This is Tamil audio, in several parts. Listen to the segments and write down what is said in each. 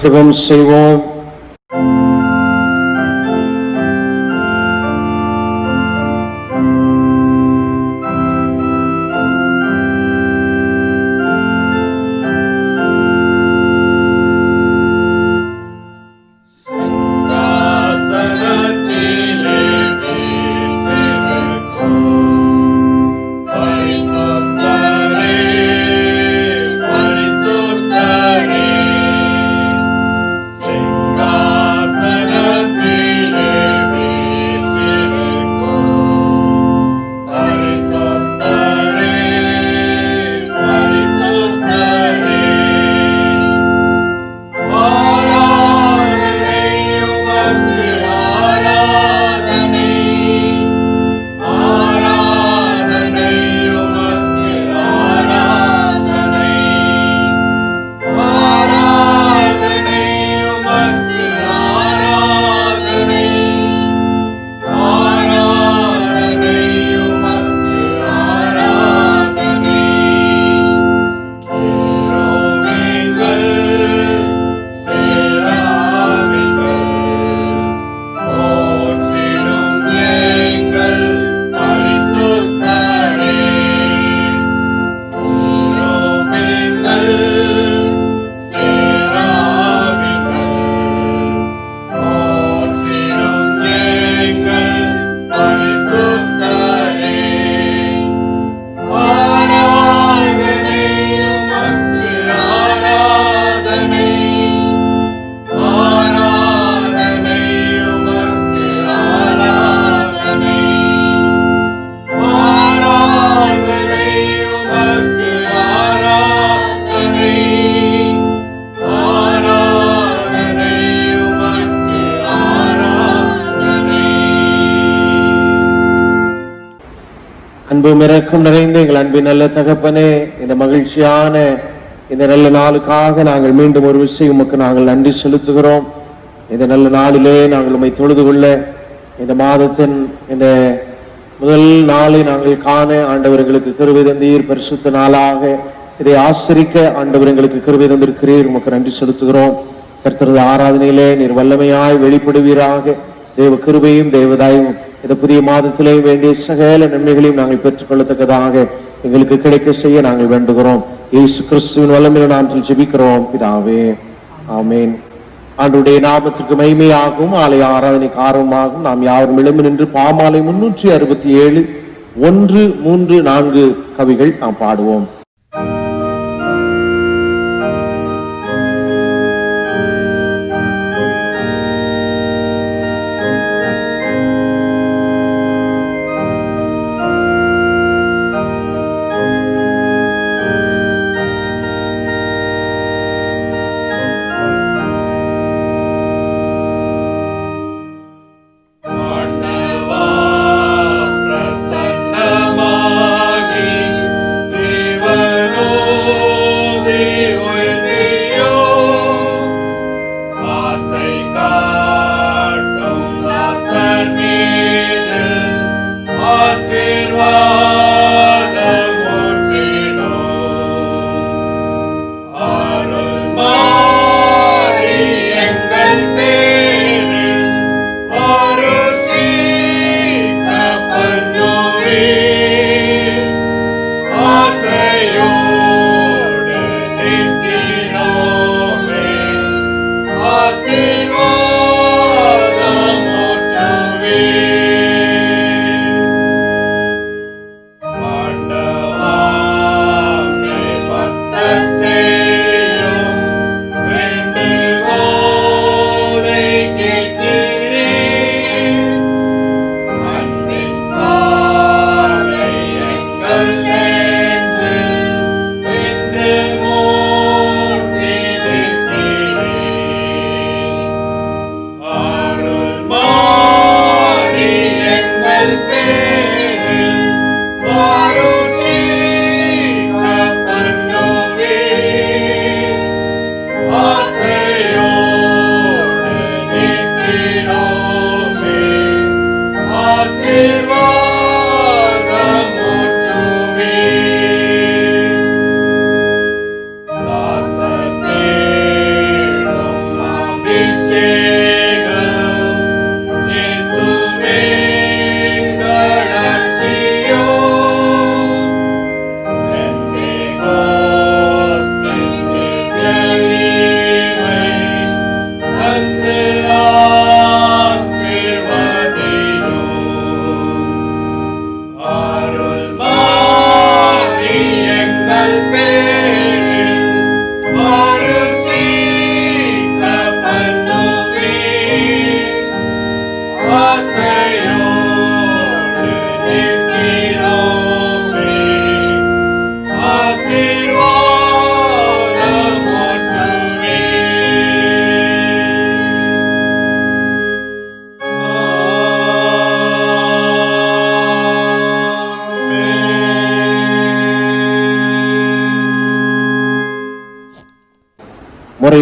ஜெபம் செய்வோம். அன்பும் இரக்கம் நிறைந்த எங்கள் அன்பின் நல்ல தகப்பனே, இந்த மகிழ்ச்சியான இந்த நல்ல நாளுக்காக நாங்கள் மீண்டும் ஒரு விஷயம் உமக்கு நாங்கள் நன்றி செலுத்துகிறோம். இந்த நல்ல நாளிலே நாங்கள் உம்மை தொழுது கொள்ள இந்த மாதத்தின் இந்த முதல் நாளை நாங்கள் காண ஆண்டவர்களுக்கு கிருபை தந்தீர். பரிசுத்த நாளாக இதை ஆசரிக்க ஆண்டவர்களுக்கு கிருபை தந்திருக்கிறீர். உமக்கு நன்றி செலுத்துகிறோம். கர்த்தரது ஆராதனையிலே நீர் வல்லமையாய் வெளிப்படுவீராக. தேவ கிருபையும் தேவதாயும் இந்த புதிய மாதத்திலே வேண்டிய சகல நன்மைகளையும் நாங்கள் பெற்றுக்கொள்ளத்தக்கதாக எங்களுக்கு கிடைக்க செய்ய நாங்கள் வேண்டுகிறோம். இயேசு கிறிஸ்துவின் வல்லமையிலே நாமத்தில் ஜெபிக்கிறோம் பிதாவே, ஆமென். ஆண்டவருடைய நாமத்திற்கு மகிமையாகவும் ஆலய ஆராதனைக்கு ஆர்வமாகவும் நாம் யாவரும் எழும்பி நின்று பாமாலை 367 1, 3, 4 கவிகள் நாம் பாடுவோம்.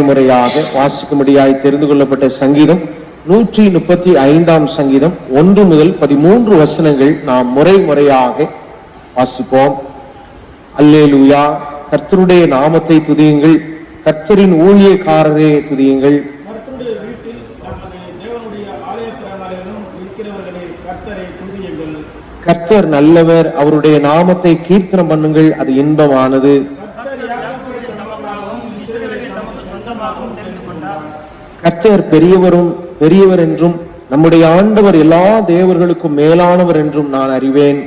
முறையாக வாசிக்கும்படியாய் தெரிந்து கொள்ளப்பட்ட சங்கீதம் 135 சங்கீதம் 1 முதல் 13 வசனங்கள் நாம் முறையாக வாசிப்போம். அல்லேலூயா, கர்த்தருடைய நாமத்தை துதியுங்கள், கர்த்தரின் ஊழியக்காரரே துதியுங்கள். கர்த்தருடைய வீட்டில் நமது தேவனுடைய ஆலய பிரகாரங்களிலும் இருக்கிறவர்களே கர்த்தரை துதியுங்கள். கர்த்தர் நல்லவர், அவருடைய நாமத்தை கீர்த்தனம் பண்ணுங்கள், அது இன்பமானது. கர்த்தர் பெரியவர் என்றும் நம்முடைய ஆண்டவர் எல்லா தேவர்களுக்கும் மேலானவர் என்றும் நான் அறிவேன்.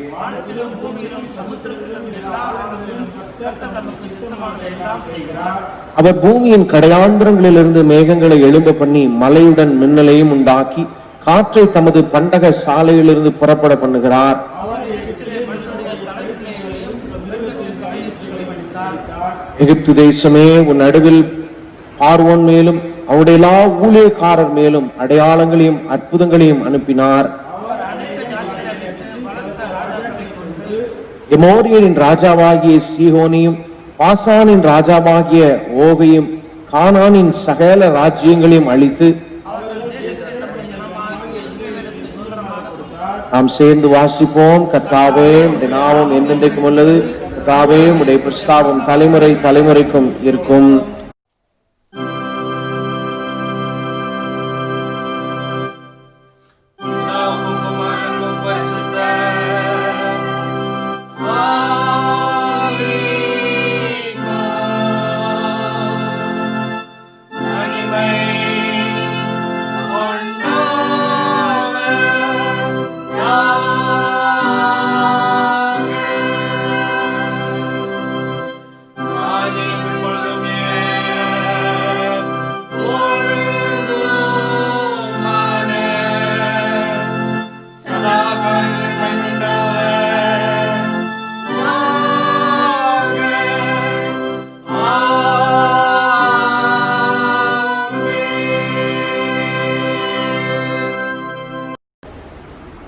அவர் பூமியின் கடையாந்திரங்களிலிருந்து மேகங்களை எழும்ப பண்ணி மலையுடன் மின்னலையும் உண்டாக்கி காற்றை தமது பண்டக சாலையிலிருந்து புறப்பட பண்ணுகிறார். எகிப்து தேசமே, உன் நடுவில் பார்வோன் மேலும் அவருடைய எல்லா ஊழியக்காரர் மேலும் அடையாளங்களையும் அற்புதங்களையும் அனுப்பினார். எமோரியரின் ராஜாவாகிய சீகோனையும் பாசானின் ராஜாவாகிய ஓகையும் கானானின் சகல ராஜ்யங்களையும் அழித்து நாம் சேர்ந்து வாசிப்போம். கர்த்தாவே, உம்முடைய நாமம் என்றென்றைக்கும் உள்ளது. கர்த்தாவே, உம்முடைய பிரஸ்தாபம் தலைமுறை தலைமுறைக்கும் இருக்கும்.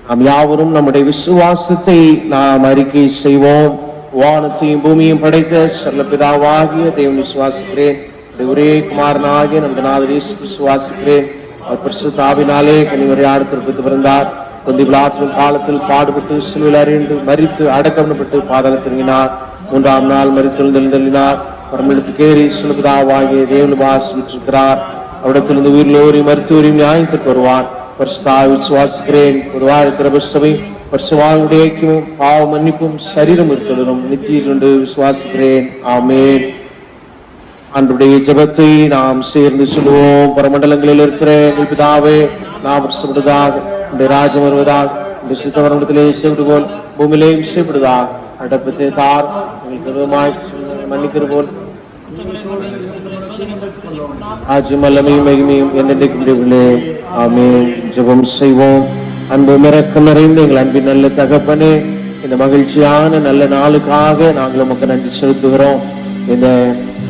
நாம் யாவரும் நம்முடைய விசுவாசத்தை நாம் அறிக்கை செய்வோம். வானத்தையும் பூமியும் படைத்த சர்வபிதாவாகிய தேவனை விசுவாசிக்கிறேன். ஒரே குமாரனாகிய நம்முடைய நாதர் இயேசு விசுவாசிக்கிறேன். அவர் பரிசுத்த ஆவியினாலே கன்னிமரியாதிலிருந்து பிறந்தார். பொந்திய பிலாத்துவின் காலத்தில் பாடுபட்டு சிலுவையில் அறையுண்டு மரித்து அடக்கப்பட்டு பாதாளத்தில் இறங்கினார். 3ஆம் நாள் மரித்தெழுந்தருளினார். பரமண்டலத்துக்கேறி சர்வபிதாவாகிய தேவனை வாசித்திருக்கிறார். அவரிடத்திலிருந்து உயிரோரையும் மருத்துவரையும் நியாயத்திற்கு வருவார். பரிசுத்தாவை விசுவாசிக்கிறேன். பொதுவாக கிருபை பரிசுவாவுடைய ஐக்கியமும் பாவ மன்னிப்பும் சரீரம் இருத்தலும் நித்தியம் என்று விசுவாசிக்கிறேன். ஆமென். அன்றைய ஜெபத்தை நாம் சேர்ந்து சொல்லுவோம். பரமண்டலங்களில் இருக்கிற எங்கள் பிதாவே, நாம் வருஷப்படுவதாக, இந்த ராஜ்யம் வருவதாக, இந்த சித்தவரத்திலே செய்வது போல் பூமியிலே செய்யப்படுவதாக. அடப்பத்தை தார் எங்களுக்கு மன்னிக்கிற போல் ராஜ்யம் வல்லமையும் மகிமையும் என்னென்றைக்குள்ளே. ஆமென். ஜெபம் செய்வோம். அன்பு இரக்கம் நிறைந்த எங்கள் அன்பின் நல்ல தகப்பனே, இந்த மகிழ்ச்சியான நல்ல நாளுக்காக நாங்கள் உமக்கு நன்றி செலுத்துகிறோம். இந்த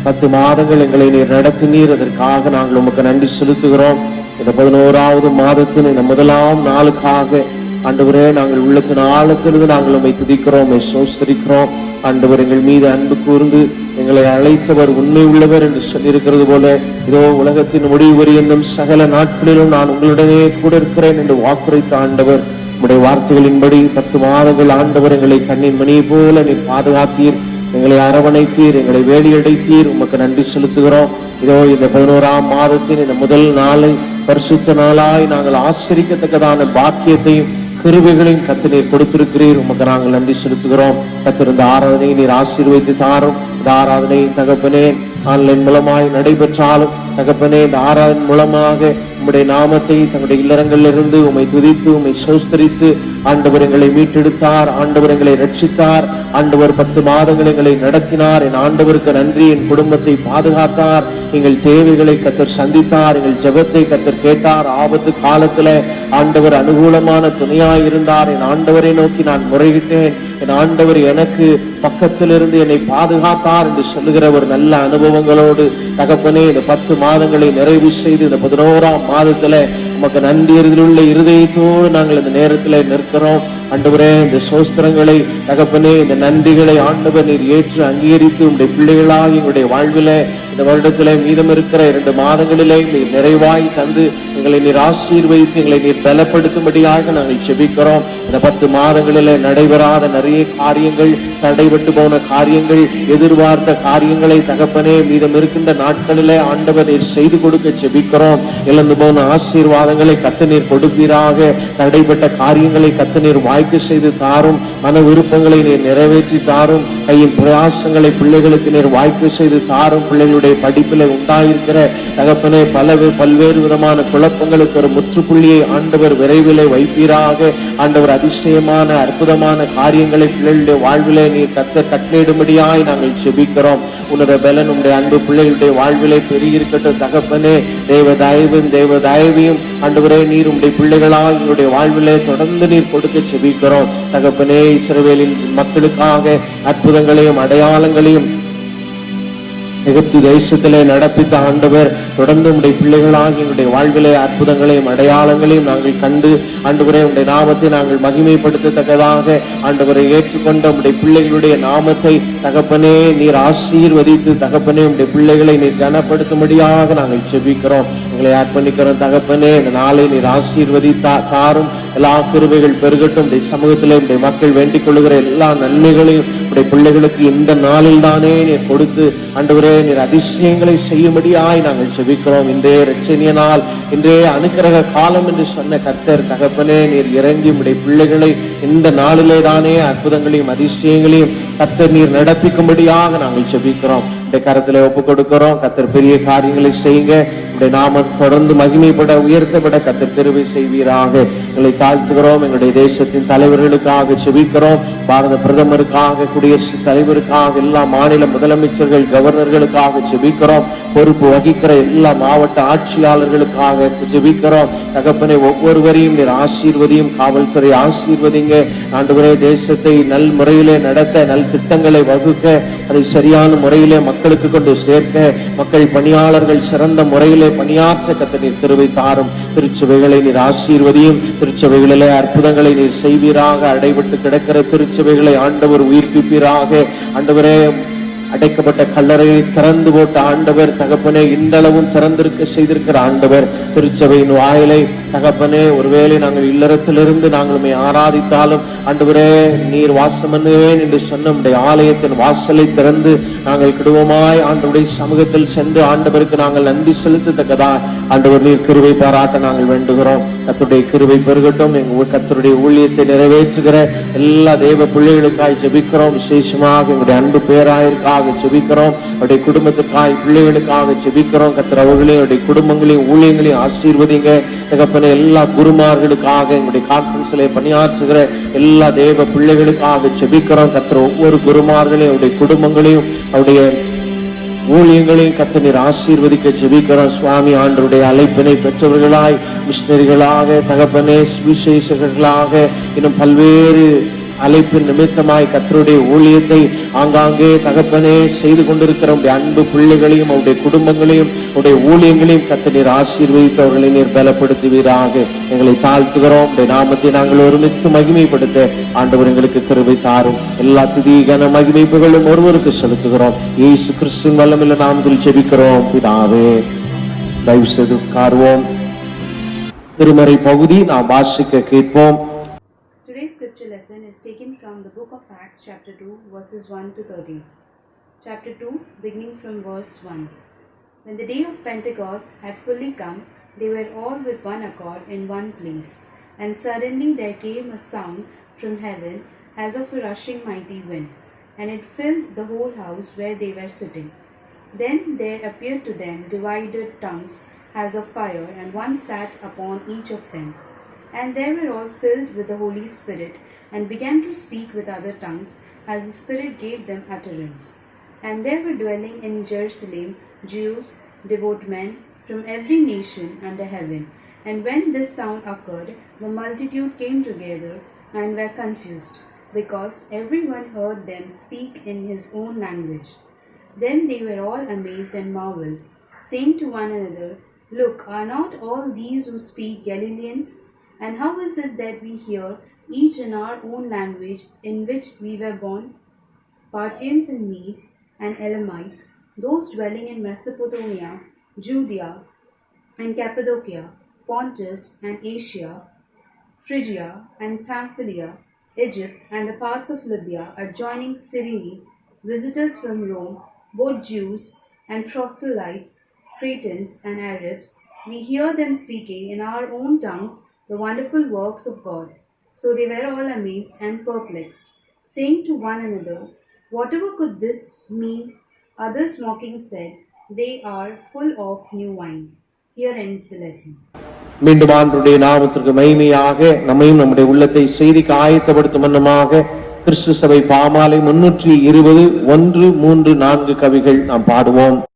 10 மாதங்கள் எங்களை நீர் நடத்தினீர், அதற்காக நாங்கள் உமக்கு நன்றி செலுத்துகிறோம். இந்த 11வது மாதத்தின் இந்த முதலாம் நாளுக்காக ஆண்டவரே, நாங்கள் உள்ளத்தின் ஆழத்திலிருந்து நாங்கள் உம்மை துதிக்கிறோம், சோஸ்தரிக்கிறோம். ஆண்டவர் எங்கள் மீது அன்பு கூர்ந்து எங்களை அழைத்தவர் உண்மை உள்ளவர் என்று சொல்லியிருக்கிறது போல, இதோ உலகத்தின் முடிவு வரையும் சகல நாட்களிலும் நான் உங்களுடனே கூட இருக்கிறேன் என்று வாக்குரைத்த ஆண்டவர், உம்முடைய வார்த்தைகளின்படி 10 மாதங்கள் ஆண்டவர் எங்களை கண்ணின் மணியை போல நீர் பாதுகாத்தீர், எங்களை அரவணைத்தீர், எங்களை வேலியடைத்தீர். உமக்கு நன்றி செலுத்துகிறோம். இதோ இந்த 11ஆம் மாதத்தின் இந்த முதல் நாளை பரிசுத்த நாளாய் நாங்கள் ஆசரிக்கத்தக்கதான பாக்கியத்தையும் கிருபைகளையும் கர்த்தர் கொடுத்திருக்கிறீர். உமக்கு நாங்கள் நன்றி செலுத்துகிறோம். கர்த்தர் இந்த ஆராதனையை நீர் ஆசீர்வதித்து தாரும். இந்த ஆராதனை தகப்பனே ஆன்லைன் மூலமாய் நடைபெற்றாலும் தகப்பனே இந்த ஆராதனை மூலமாக உம்முடைய நாமத்தை தங்களுடைய இல்லறங்களிலிருந்து உம்மை துதித்து உம்மை சோஸ்தரித்து ஆண்டவர் எங்களை மீட்டெடுத்தார், ஆண்டவர் எங்களை ரட்சித்தார், ஆண்டவர் 10 மாதங்கள் எங்களை நடத்தினார். என் ஆண்டவருக்கு நன்றி. என் குடும்பத்தை பாதுகாத்தார், எங்கள் தேவைகளை கர்த்தர் சந்தித்தார், எங்கள் ஜெபத்தை கர்த்தர் கேட்டார். ஆபத்து காலத்துல ஆண்டவர் அனுகூலமான துணையாய் இருந்தார். என் ஆண்டவரை நோக்கி நான் முறையிட்டேன், என் ஆண்டவர் எனக்கு பக்கத்திலிருந்து என்னை பாதுகாத்தார் என்று சொல்லுகிற ஒரு நல்ல அனுபவங்களோடு தகப்பனே இந்த 10 மாதங்களை நிறைவு செய்து இந்த 11ஆம் மாதத்துல உமக்கு நன்றியுள்ள இருதயத்தோடு நாங்கள் இந்த நேரத்துல நிற்கிறோம். ஆண்டவரே இந்த சோஸ்திரங்களை தகப்பனே இந்த நன்றிகளை ஆண்டவர் நீர் ஏற்று அங்கீகரித்து உங்களுடைய பிள்ளைகளாக எங்களுடைய வாழ்வில இந்த வருடத்திலே மீதம் இருக்கிற 2 மாதங்களிலே நீர் நிறைவாய் தந்து எங்களை நீர் ஆசீர்வதித்து எங்களை நீர் பலப்படுத்தும்படியாக நாங்கள் செபிக்கிறோம். இந்த 10 மாதங்களிலே நடைபெறாத நிறைய காரியங்கள், தடைபட்டு போன காரியங்கள், எதிர்பார்த்த காரியங்களை தகப்பனே மீதம் இருக்கின்ற நாட்களிலே ஆண்டவர் நீர் செய்து கொடுக்க செபிக்கிறோம். இழந்து போன ஆசீர்வாதங்களை கர்த்தர் நீர் கொடுப்பீராக. தடைப்பட்ட காரியங்களை கர்த்தர் நீர் வாய்க்கு செய்து தாரும். மன விருப்பங்களை நீர் நிறைவேற்றி தாரும். கையின் பிரயாசங்களை பிள்ளைகளுக்கு நீர் வாய்க்கு செய்து தாரும். பிள்ளைகளுடைய படிப்பில் உண்டாயிருக்கிற தகப்பனே பல்வேறு விதமான குழப்பங்களுக்கு ஒரு முற்றுப்புள்ளியை ஆண்டவர் விரைவிலே வைப்பீராக. ஆண்டவர் அதிசயமான அற்புதமான காரியங்களை பிள்ளைகளுடைய வாழ்விலே நீர் கர்த்தர் கட்டளையிடும்படியாய் நாங்கள் செபிக்கிறோம். உன்னுடைய பலன் உன்னுடைய அன்பு பிள்ளைகளுடைய வாழ்விலே பெருகியிருக்கட்டும் தகப்பனே. தேவ தயவையும் ஆண்டவரே நீர் உம்முடைய பிள்ளைகளால் எங்களுடைய வாழ்விலே தொடர்ந்து நீர் கொடுக்க செபிக்கிறோம் தகப்பனே. இஸ்ரவேலின் மக்களுக்காக அற்புதங்களையும் அடையாளங்களையும் எகிப்து தேசத்திலே நடப்பித்த ஆண்டவர் தொடர்ந்து உடைய பிள்ளைகளாக எங்களுடைய வாழ்விலே அற்புதங்களையும் அடையாளங்களையும் நாங்கள் கண்டு ஆண்டவரே உடைய நாமத்தை நாங்கள் மகிமைப்படுத்தத்தக்கதாக ஆண்டவரை ஏற்றுக்கொண்ட உடைய பிள்ளைகளுடைய நாமத்தை தகப்பனே நீர் ஆசீர்வதித்து தகப்பனே உடைய பிள்ளைகளை நீர் கனப்படுத்தும்படியாக நாங்கள் செபிக்கிறோம். எங்களை அர்ப்பணிக்கிறோம் தகப்பனே. இந்த நாளை நீர் ஆசீர்வதித்தா தாரும். எல்லா கிருபைகள் பெருகட்டும். உடைய சமூகத்திலே உடைய மக்கள் வேண்டிக் கொள்ளுகிற எல்லா நன்மைகளையும் உடைய பிள்ளைகளுக்கு இந்த நாளில் தானே நீர் கொடுத்து ஆண்டவரே நீர் அதிசயங்களை செய்யும்படியாய் நாங்கள் செபிக்கிறோம். இன்றைய இரட்சணிய நாள், இன்றைய அனுக்கிரக காலம் என்று சொன்ன கர்த்தர் தகப்பனே நீர் இறங்கி உடைய பிள்ளைகளை இந்த நாளிலே தானே அற்புதங்களையும் அதிசயங்களையும் கர்த்தர் நீர் நடப்பிக்கும்படியாக நாங்கள் செபிக்கிறோம். கரத்திலே ஒப்பு கொடுக்கிறோம். கர்த்தர் பெரிய காரியங்களை செய்யுங்க. உடைய நாம தொடர்ந்து மகிமைப்பட உயர்த்தப்பட கர்த்தர் கிருபை செய்வீராக. எங்களை தாழ்த்துகிறோம். எங்களுடைய தேசத்தின் தலைவர்களுக்காக செபிக்கிறோம். பாரத பிரதமருக்காக, குடியரசுத் தலைவருக்காக, எல்லா மாநில முதலமைச்சர்கள், கவர்னர்களுக்காக செபிக்கிறோம். பொறுப்பு வகிக்கிற எல்லா மாவட்ட ஆட்சியாளர்களுக்காக ஜெபிக்கிறோம். தகப்பனை ஒவ்வொருவரையும் நீர் ஆசீர்வதியும். காவல்துறை ஆசீர்வதிங்க ஆண்டவரே. தேசத்தை நல் முறையிலே நடத்த, நல் திட்டங்களை வகுக்க, அதை சரியான முறையிலே மக்களுக்கு கொண்டு சேர்க்க, மக்கள் பணியாளர்கள் சிறந்த முறையிலே பணியாற்ற கர்த்தர் நீர் கிருபை தாரும். திருச்சபைகளை நீர் ஆசீர்வதியும். திருச்சபைகளிலே அற்புதங்களை நீர் செய்வீராக. அடைபட்டு கிடக்கிற திருச்சபைகளை ஆண்டவர் உயிர்ப்பிப்பீராக. ஆண்டவரே அடைக்கப்பட்ட கல்லறையை திறந்து போட்ட ஆண்டவர் தகப்பனே இன்றளவும் திறந்திருக்க செய்திருக்கிற ஆண்டவர் திருச்சபையின் வாயிலை தகப்பனே ஒருவேளை நாங்கள் இல்லறத்திலிருந்து நாங்களுமே ஆராதித்தாலும் ஆண்டவரே நீர் வாசம் பண்ணுவேன் என்று சொன்ன நம்முடைய ஆலயத்தின் வாசலை திறந்து நாங்கள் கிடுவமாய் ஆண்டவருடைய சமூகத்தில் சென்று ஆண்டவருக்கு நாங்கள் நன்றி செலுத்தத்தக்கதா ஆண்டவர் நீர் கிருபை பாராட்ட நாங்கள் வேண்டுகிறோம். கர்த்தருடைய கிருபை பெருகட்டும். எங்க கர்த்தருடைய ஊழியத்தை நிறைவேற்றுகிற எல்லா தேவ பிள்ளைகளுக்காய் ஜெபிக்கிறோம். விசேஷமாக எங்களுடைய அன்பு பேராயிருக்காக ஜெபிக்கிறோம். அவருடைய குடும்பத்துக்காய் பிள்ளைகளுக்காக ஜெபிக்கிறோம். கர்த்தர் அவர்களையும் அவருடைய குடும்பங்களையும் ஊழியங்களையும் ஆசீர்வதிங்க தகப்பனே. எல்லா குருமார்களுக்காக எங்களுடைய கான்ஃபரன்ஸ்ல பணியாற்றுகிற எல்லா தேவ பிள்ளைகளுக்காக ஜெபிக்கிறோம். கர்த்தர் ஒவ்வொரு குருமார்களையும் அவருடைய குடும்பங்களையும் அவருடைய ஊழியங்களையும் கர்த்தர் நீர் ஆசீர்வதிக்க ஜெபிக்கிறோம். சுவாமி ஆண்டவருடைய அழைப்பினை பெற்றவர்களாய் மிஷனரிகளாக தகப்பனே சுவிசேஷகர்களாக இன்னும் பல்வேறு அழைப்பின் நிமித்தமாய் கர்த்தருடைய ஊழியத்தை ஆங்காங்கே தகப்பனே செய்து கொண்டிருக்கிற அன்பு பிள்ளைகளையும் அவருடைய குடும்பங்களையும் அவருடைய ஊழியங்களையும் கர்த்தர் நீர் ஆசீர்வதித்து அவர்களை நீர் பலப்படுத்துவீராக. எங்களை தாழ்த்துகிறோம். உடைய நாமத்தை நாங்கள் ஒருமித்து மகிமைப்படுத்த ஆண்டவர் எங்களுக்கு கிருபை தாரும். எல்லா துதி கன மகிமைப்புகளும் ஒருவருக்கு செலுத்துகிறோம். இயேசு கிறிஸ்துவின் வல்லமையுள்ள நாமத்தில் ஜெபிக்கிறோம் பிதாவே. தயவு செய்து உட்காருவோம். திருமறை பகுதி நாம் வாசிக்க கேட்போம். Today's scripture lesson is taken from the book of Acts chapter 2 verses 1 to 13. Chapter 2 beginning from verse 1. When the day of Pentecost had fully come, they were all with one accord in one place. And suddenly there came a sound from heaven as of a rushing mighty wind, and it filled the whole house where they were sitting. Then there appeared to them divided tongues as of fire, and one sat upon each of them. And they were all filled with the Holy Spirit, and began to speak with other tongues as the Spirit gave them utterance. And there were dwelling in Jerusalem Jews, devout men, from every nation under heaven. And when this sound occurred, the multitude came together and were confused, because everyone heard them speak in his own language. Then they were all amazed and marveled, saying to one another, Look, are not all these who speak Galileans? And how is it that we hear each in our own language in which we were born? Parthians and Medes and Elamites, those dwelling in Mesopotamia, Judea and Cappadocia, Pontus and Asia, Phrygia and Pamphylia, Egypt and the parts of Libya adjoining Cyrene, visitors from Rome, both Jews and proselytes, Cretans and Arabs, we hear them speaking in our own tongues the wonderful works of God. So they were all amazed and perplexed, saying to one another, Whatever could this mean? Others mocking said, They are full of new wine. Here ends the lesson. மீண்டும் ஆண்டவருடைய நாமத்திற்கு மகிமையாக நம்மையும் நம்முடைய உள்ளத்தை செய்திக்கு ஆயத்தப்படுத்தும் வண்ணமாக கிறிஸ்து சபை பாமாலை 320 1 3 4 கவிகள் நாம் பாடுவோம். Oh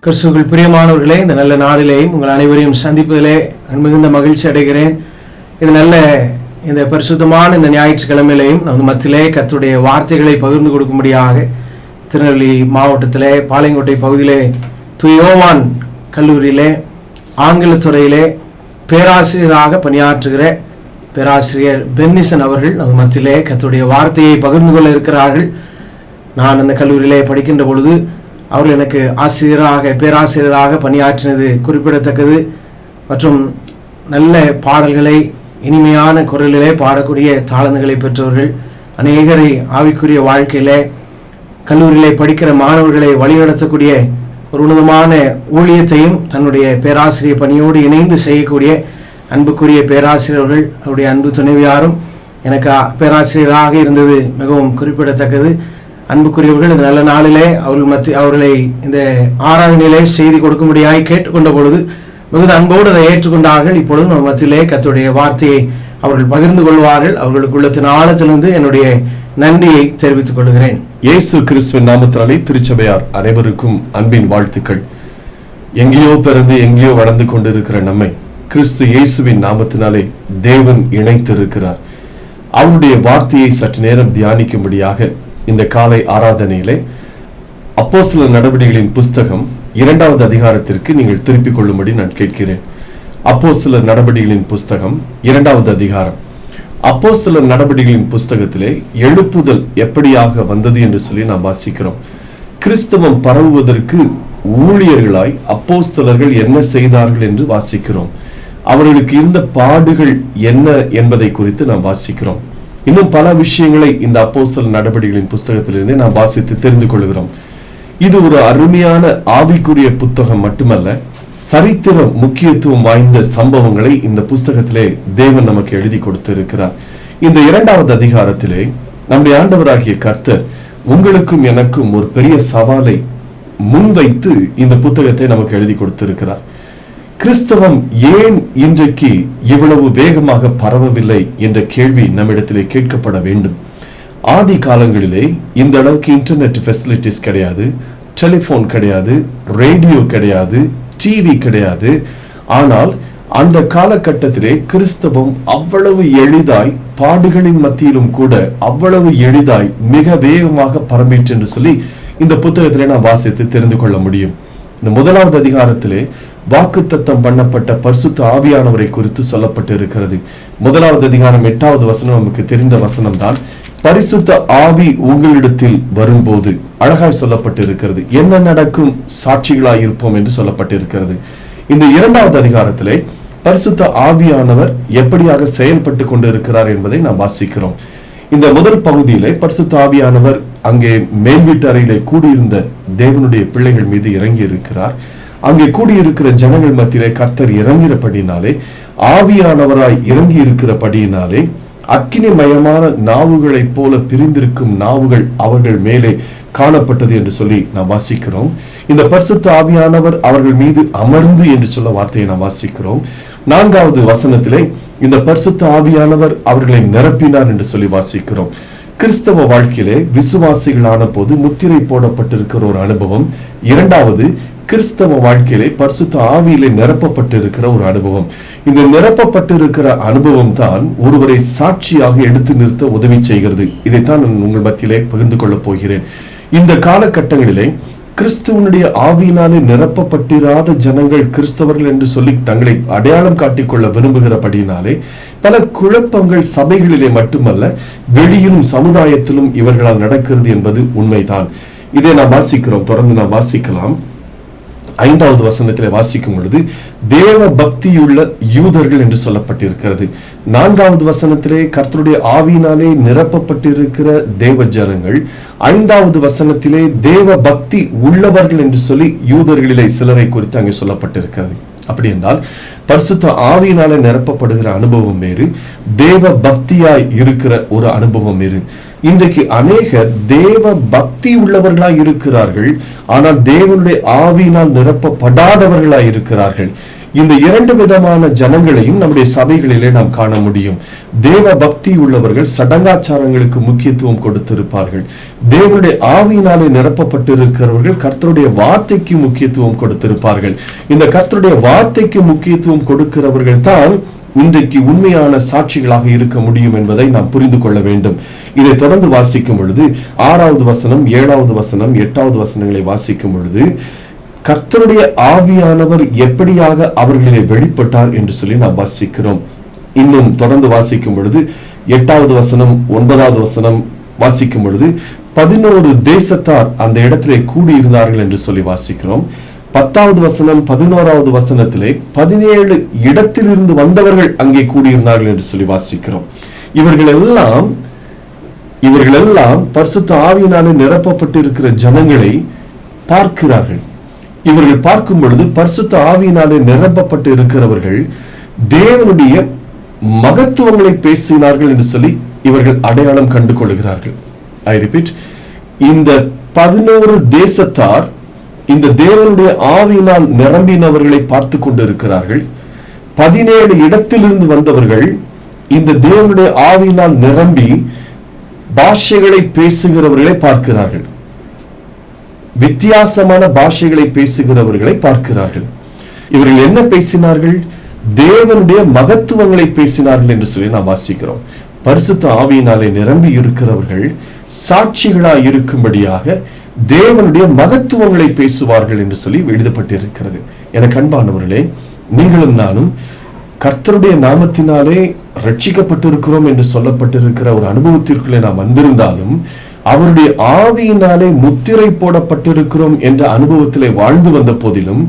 கிறிஸ்துவுக்குள் பிரியமானவர்களே, இந்த நல்ல நாளிலேயும் உங்கள் அனைவரையும் சந்திப்பதிலே மிகுந்த மகிழ்ச்சி அடைகிறேன். இந்த பரிசுத்தமான இந்த ஞாயிற்றுக்கிழமையிலையும் நமது மத்தியிலே கர்த்தருடைய வார்த்தைகளை பகிர்ந்து கொடுக்கும்படியாக திருநெல்வேலி மாவட்டத்திலே பாளையங்கோட்டை பகுதியிலே யோவான் கல்லூரியிலே ஆங்கிலத்துறையிலே பேராசிரியராக பணியாற்றுகிற பேராசிரியர் பென்னிசன் அவர்கள் நமது மத்தியிலே கர்த்தருடைய வார்த்தையை பகிர்ந்து கொள்ள இருக்கிறார்கள். நான் அந்த கல்லூரியிலே படிக்கின்ற பொழுது அவர்கள் எனக்கு பேராசிரியராக பணியாற்றினது குறிப்பிடத்தக்கது. மற்றும் நல்ல பாடல்களை இனிமையான குரலிலே பாடக்கூடிய தாளந்துகளை பெற்றவர்கள். அநேகரை ஆவிக்குரிய வாழ்க்கையிலே கல்லூரியிலே படிக்கிற மாணவர்களை வழிநடத்தக்கூடிய ஒரு உன்னதமான ஊழியத்தையும் தன்னுடைய பேராசிரியர் பணியோடு இணைந்து செய்யக்கூடிய அன்புக்குரிய பேராசிரியர்கள், அவருடைய அன்பு துணைவியாரும் எனக்கு பேராசிரியராக இருந்தது மிகவும் குறிப்பிடத்தக்கது. அன்புக்குரியவர்கள், இந்த நல்ல நாளிலே அவர்களை இந்த ஆராதனையிலே செய்தி கொடுக்கும்படியாய் கேட்டுக்கொண்ட பொழுது மிகுந்த அன்போடு அதை ஏற்றுக்கொண்டார்கள். இப்பொழுது நம்ம மத்தியிலே கர்த்தருடைய வார்த்தையை அவர்கள் பகிர்ந்து கொள்வார்கள். அவர்களுக்கு உள்ளத்தின் ஆழத்திலிருந்து என்னுடைய நன்றியை தெரிவித்துக் கொள்கிறேன். இயேசு கிறிஸ்துவின் நாமத்தினாலே திருச்சபையார் அனைவருக்கும் அன்பின் வாழ்த்துக்கள். எங்கேயோ பிறந்து எங்கேயோ வளர்ந்து கொண்டிருக்கிற நம்மை கிறிஸ்து இயேசுவின் நாமத்தினாலே தேவன் இணைத்திருக்கிறார். அவருடைய வார்த்தையை சற்று நேரம் தியானிக்கும்படியாக இந்த காலை ஆராதனையிலே அப்போஸ்தலர் நடபடிகளின் புஸ்தகம் 2வது அதிகாரத்திற்கு நீங்கள் திருப்பிக் கொள்ளும்படி நான் கேட்கிறேன். அப்போஸ்தலர் நடபடிகளின் புஸ்தகம் 2வது அதிகாரம். அப்போஸ்தலர் நடபடிகளின் புஸ்தகத்திலே எழுப்புதல் எப்படியாக வந்தது என்று சொல்லி நாம் வாசிக்கிறோம். கிறிஸ்தவம் பரவுவதற்கு ஊழியர்களாய் அப்போஸ்தலர்கள் என்ன செய்தார்கள் என்று வாசிக்கிறோம். அவர்களுக்கு இருந்த பாடுகள் என்ன என்பதை குறித்து நாம் வாசிக்கிறோம். இன்னும் பல விஷயங்களை இந்த அப்போஸ்தலர் நடபடிகளின் புஸ்தகத்திலிருந்தே நாம் வாசித்து தெரிந்து கொள்கிறோம். இது ஒரு அருமையான ஆவிக்குரிய புத்தகம் மட்டுமல்ல, சரித்திர முக்கியத்துவம் வாய்ந்த சம்பவங்களை இந்த புஸ்தகத்திலே தேவன் நமக்கு எழுதி கொடுத்திருக்கிறார். இந்த 2வது அதிகாரத்திலே நம்முடைய ஆண்டவராகிய கர்த்தர் உங்களுக்கும் எனக்கும் ஒரு பெரிய சவாலை முன்வைத்து இந்த புத்தகத்தை நமக்கு எழுதி கொடுத்திருக்கிறார். கிறிஸ்தவம் ஏன் இன்றைக்கு இவ்வளவு வேகமாக பரவவில்லை என்ற கேள்வி நம்மிடத்திலே கேட்கப்பட வேண்டும். ஆதி காலங்களிலே இந்த அளவுக்கு இன்டர்நெட் ஃபெசிலிட்டிஸ் கிடையாது, டெலிபோன் கிடையாது, ரேடியோ கிடையாது, டிவி கிடையாது. ஆனால் அந்த காலகட்டத்திலே கிறிஸ்தவம் அவ்வளவு எளிதாய், பாடுகளின் மத்தியிலும் கூட அவ்வளவு எளிதாய் மிக வேகமாக பரம்பிற்று என்று சொல்லி இந்த புத்தகத்திலே நாம் வாசித்து தெரிந்து கொள்ள முடியும். இந்த 1வது அதிகாரத்திலே வாக்குத்தத்தம் பண்ணப்பட்ட பரிசுத்த ஆவியானவரை குறித்து சொல்லப்பட்டு இருக்கிறது. 1வது அதிகாரம் 8வது வசனம் நமக்கு தெரிந்த வசனம் தான். பரிசுத்த ஆவி உங்களிடத்தில் வரும்போது அழகாய் சொல்லப்பட்டு இருக்கிறது. என்ன நடக்கும்? சாட்சிகளாய் இருப்போம் என்று சொல்லப்பட்டு இருக்கிறது. இந்த 2வது அதிகாரத்திலே பரிசுத்த ஆவியானவர் எப்படியாக செயல்பட்டு கொண்டு இருக்கிறார் என்பதை நாம் வாசிக்கிறோம். இந்த முதல் பகுதியிலே பரிசுத்த ஆவியானவர் அங்கே மேல் வீட்டு அறையிலே கூடியிருந்த தேவனுடைய பிள்ளைகள் மீது இறங்கி இருக்கிறார். அங்கே கூடியிருக்கிற ஜனங்கள் மத்தியிலே கர்த்தர் இறங்கிறபடினாலே, ஆவியானவராய் இறங்கி இருக்கிறபடியினாலே அக்கினிமயமான நாவுகளைப் போல பிரிந்திருக்கும் நாவுகள் அவர்கள் மேலே காணப்பட்டது என்று சொல்லி நாம் வாசிக்கிறோம். இந்த பரிசுத்த ஆவியானவர் அவர்கள் மீது அமர்ந்து என்று சொல்ல வார்த்தையை நாம் வாசிக்கிறோம். 4வது வசனத்திலே இந்த பரிசுத்த ஆவியானவர் அவர்களை நிரப்பினார் என்று சொல்லி வாசிக்கிறோம். கிறிஸ்தவ வாழ்க்கையிலே விசுவாசிகளான போது முத்திரை போடப்பட்டிருக்கிற ஒரு அனுபவம். 2வது கிறிஸ்தவ வாழ்க்கையிலே பரிசுத்த ஆவியிலே நிரப்பப்பட்டிருக்கிற ஒரு அனுபவம். இந்த நிரப்பப்பட்டிருக்கிற அனுபவம் தான் ஒருவரை சாட்சியாக எடுத்து நிறுத்த உதவி செய்கிறது. இதைத்தான் நான் உங்கள் மத்தியிலே பகிர்ந்து கொள்ளப் போகிறேன். இந்த காலகட்டங்களிலே கிறிஸ்துவனுடைய ஆவியினாலே நிரப்பப்பட்டிராத ஜனங்கள் கிறிஸ்தவர்கள் என்று சொல்லி தங்களை அடையாளம் காட்டிக்கொள்ள விரும்புகிறபடினாலே பல குழப்பங்கள் சபைகளிலே மட்டுமல்ல, வெளியிலும் சமுதாயத்திலும் இவர்களால் நடக்கிறது என்பது உண்மைதான். இதை நாம் வாசிக்கிறோம். தொடர்ந்து நாம் வாசிக்கலாம். 5வது வசனத்திலே வாசிக்கும் பொழுது தேவ பக்தியுள்ள யூதர்கள் என்று சொல்லப்பட்டிருக்கிறது. 4வது வசனத்திலே கர்த்தருடைய ஆவியினாலே நிரப்பப்பட்டிருக்கிற தேவ ஜனங்கள். 5வது வசனத்திலே தேவ பக்தி உள்ளவர்கள் என்று சொல்லி யூதர்களிலே சிலரை குறித்து அங்கே சொல்லப்பட்டிருக்கிறது. அப்படி என்றால் பரிசுத்த ஆவியினாலே நிரப்பப்படுகிற அனுபவம் வேறு, தேவ பக்தியாய் இருக்கிற ஒரு அனுபவம் வேறு. இன்றைக்கு அநேகர் தேவ பக்தி உள்ளவர்களாய் இருக்கிறார்கள், ஆனால் தேவனுடைய ஆவியினால் நிரப்பப்படாதவர்களாய் இருக்கிறார்கள். இந்த இரண்டு விதமான ஜனங்களையும் நம்முடைய சபைகளிலே நாம் காண முடியும். தேவ பக்தி உள்ளவர்கள் சடங்காச்சாரங்களுக்கு முக்கியத்துவம் கொடுத்திருப்பார்கள். தேவனுடைய ஆவியினாலே நிரப்பப்பட்டிருக்கிறவர்கள் கர்த்தருடைய வார்த்தைக்கு முக்கியத்துவம் கொடுத்திருப்பார்கள். இந்த கர்த்தருடைய வார்த்தைக்கு முக்கியத்துவம் கொடுக்கிறவர்கள் தான் இன்றைக்கு உண்மையான சாட்சிகளாக இருக்க முடியும் என்பதை நாம் புரிந்து கொள்ள வேண்டும். இதை தொடர்ந்து வாசிக்கும் பொழுது 6வது வசனம், 7வது வசனம், 8வது வசனங்களை வாசிக்கும் பொழுது கர்த்தருடைய ஆவியானவர் எப்படியாக அவர்களிலே வெளிப்பட்டார் என்று சொல்லி நாம் வாசிக்கிறோம். இன்னும் தொடர்ந்து வாசிக்கும் பொழுது 8வது வசனம், 9வது வசனம் வாசிக்கும் பொழுது 11 தேசத்தார் அந்த இடத்திலே கூடியிருந்தார்கள் என்று சொல்லி வாசிக்கிறோம். 10வது வசனம், 11வது வசனத்திலே 17 இடத்திலிருந்து வந்தவர்கள் அங்கே கூடியிருந்தார்கள் என்று சொல்லி வாசிக்கிறோம். இவர்கள் எல்லாம் பரிசுத்த ஆவியினாலே நிரப்பப்பட்டிருக்கிற ஜனங்களை பார்க்கிறார்கள். இவர்கள் பார்க்கும் பொழுது பரிசுத்த ஆவியினாலே நிரப்பப்பட்டு இருக்கிறவர்கள் தேவனுடைய மகத்துவங்களை பேசினார்கள் என்று சொல்லி இவர்கள் அடையாளம் கண்டு கொள்கிறார்கள். ஐ ரிப்பீட், இந்த 11 தேசத்தார் இந்த தேவனுடைய ஆவியினால் நிரம்பினவர்களை பார்த்து கொண்டிருக்கிறார்கள். 17 இடத்திலிருந்து வந்தவர்கள் இந்த தேவனுடைய ஆவியினால் நிரம்பி பாஷைகளை பேசுகிறவர்களை பார்க்கிறார்கள். வித்தியாசமான பாஷைகளை பேசுகிறவர்களை பார்க்கிறார்கள். இவர்கள் என்ன பேசினார்கள்? தேவனுடைய மகத்துவங்களை பேசினார்கள் என்று சொல்லி நாம் வாசிக்கிறோம். பரிசுத்த ஆவியினாலே நிரம்பி இருக்கிறவர்கள் சாட்சிகளாய் இருக்கும்படியாக தேவனுடைய மகத்துவங்களை பேசுவார்கள் என்று சொல்லி எழுதப்பட்டிருக்கிறது. எனக்கு அன்பானவர்களே, நீங்களும் நானும் கர்த்தருடைய நாமத்தினாலே ரட்சிக்கப்பட்டிருக்கிறோம் என்று சொல்லப்பட்டிருக்கிற ஒரு அனுபவத்திற்குள்ளே நாம் வந்திருந்தாலும் அவருடைய ஆவியினாலே முத்திரை போடப்பட்டிருக்கிறோம் என்ற அனுபவத்திலே வாழ்ந்து வந்த போதிலும்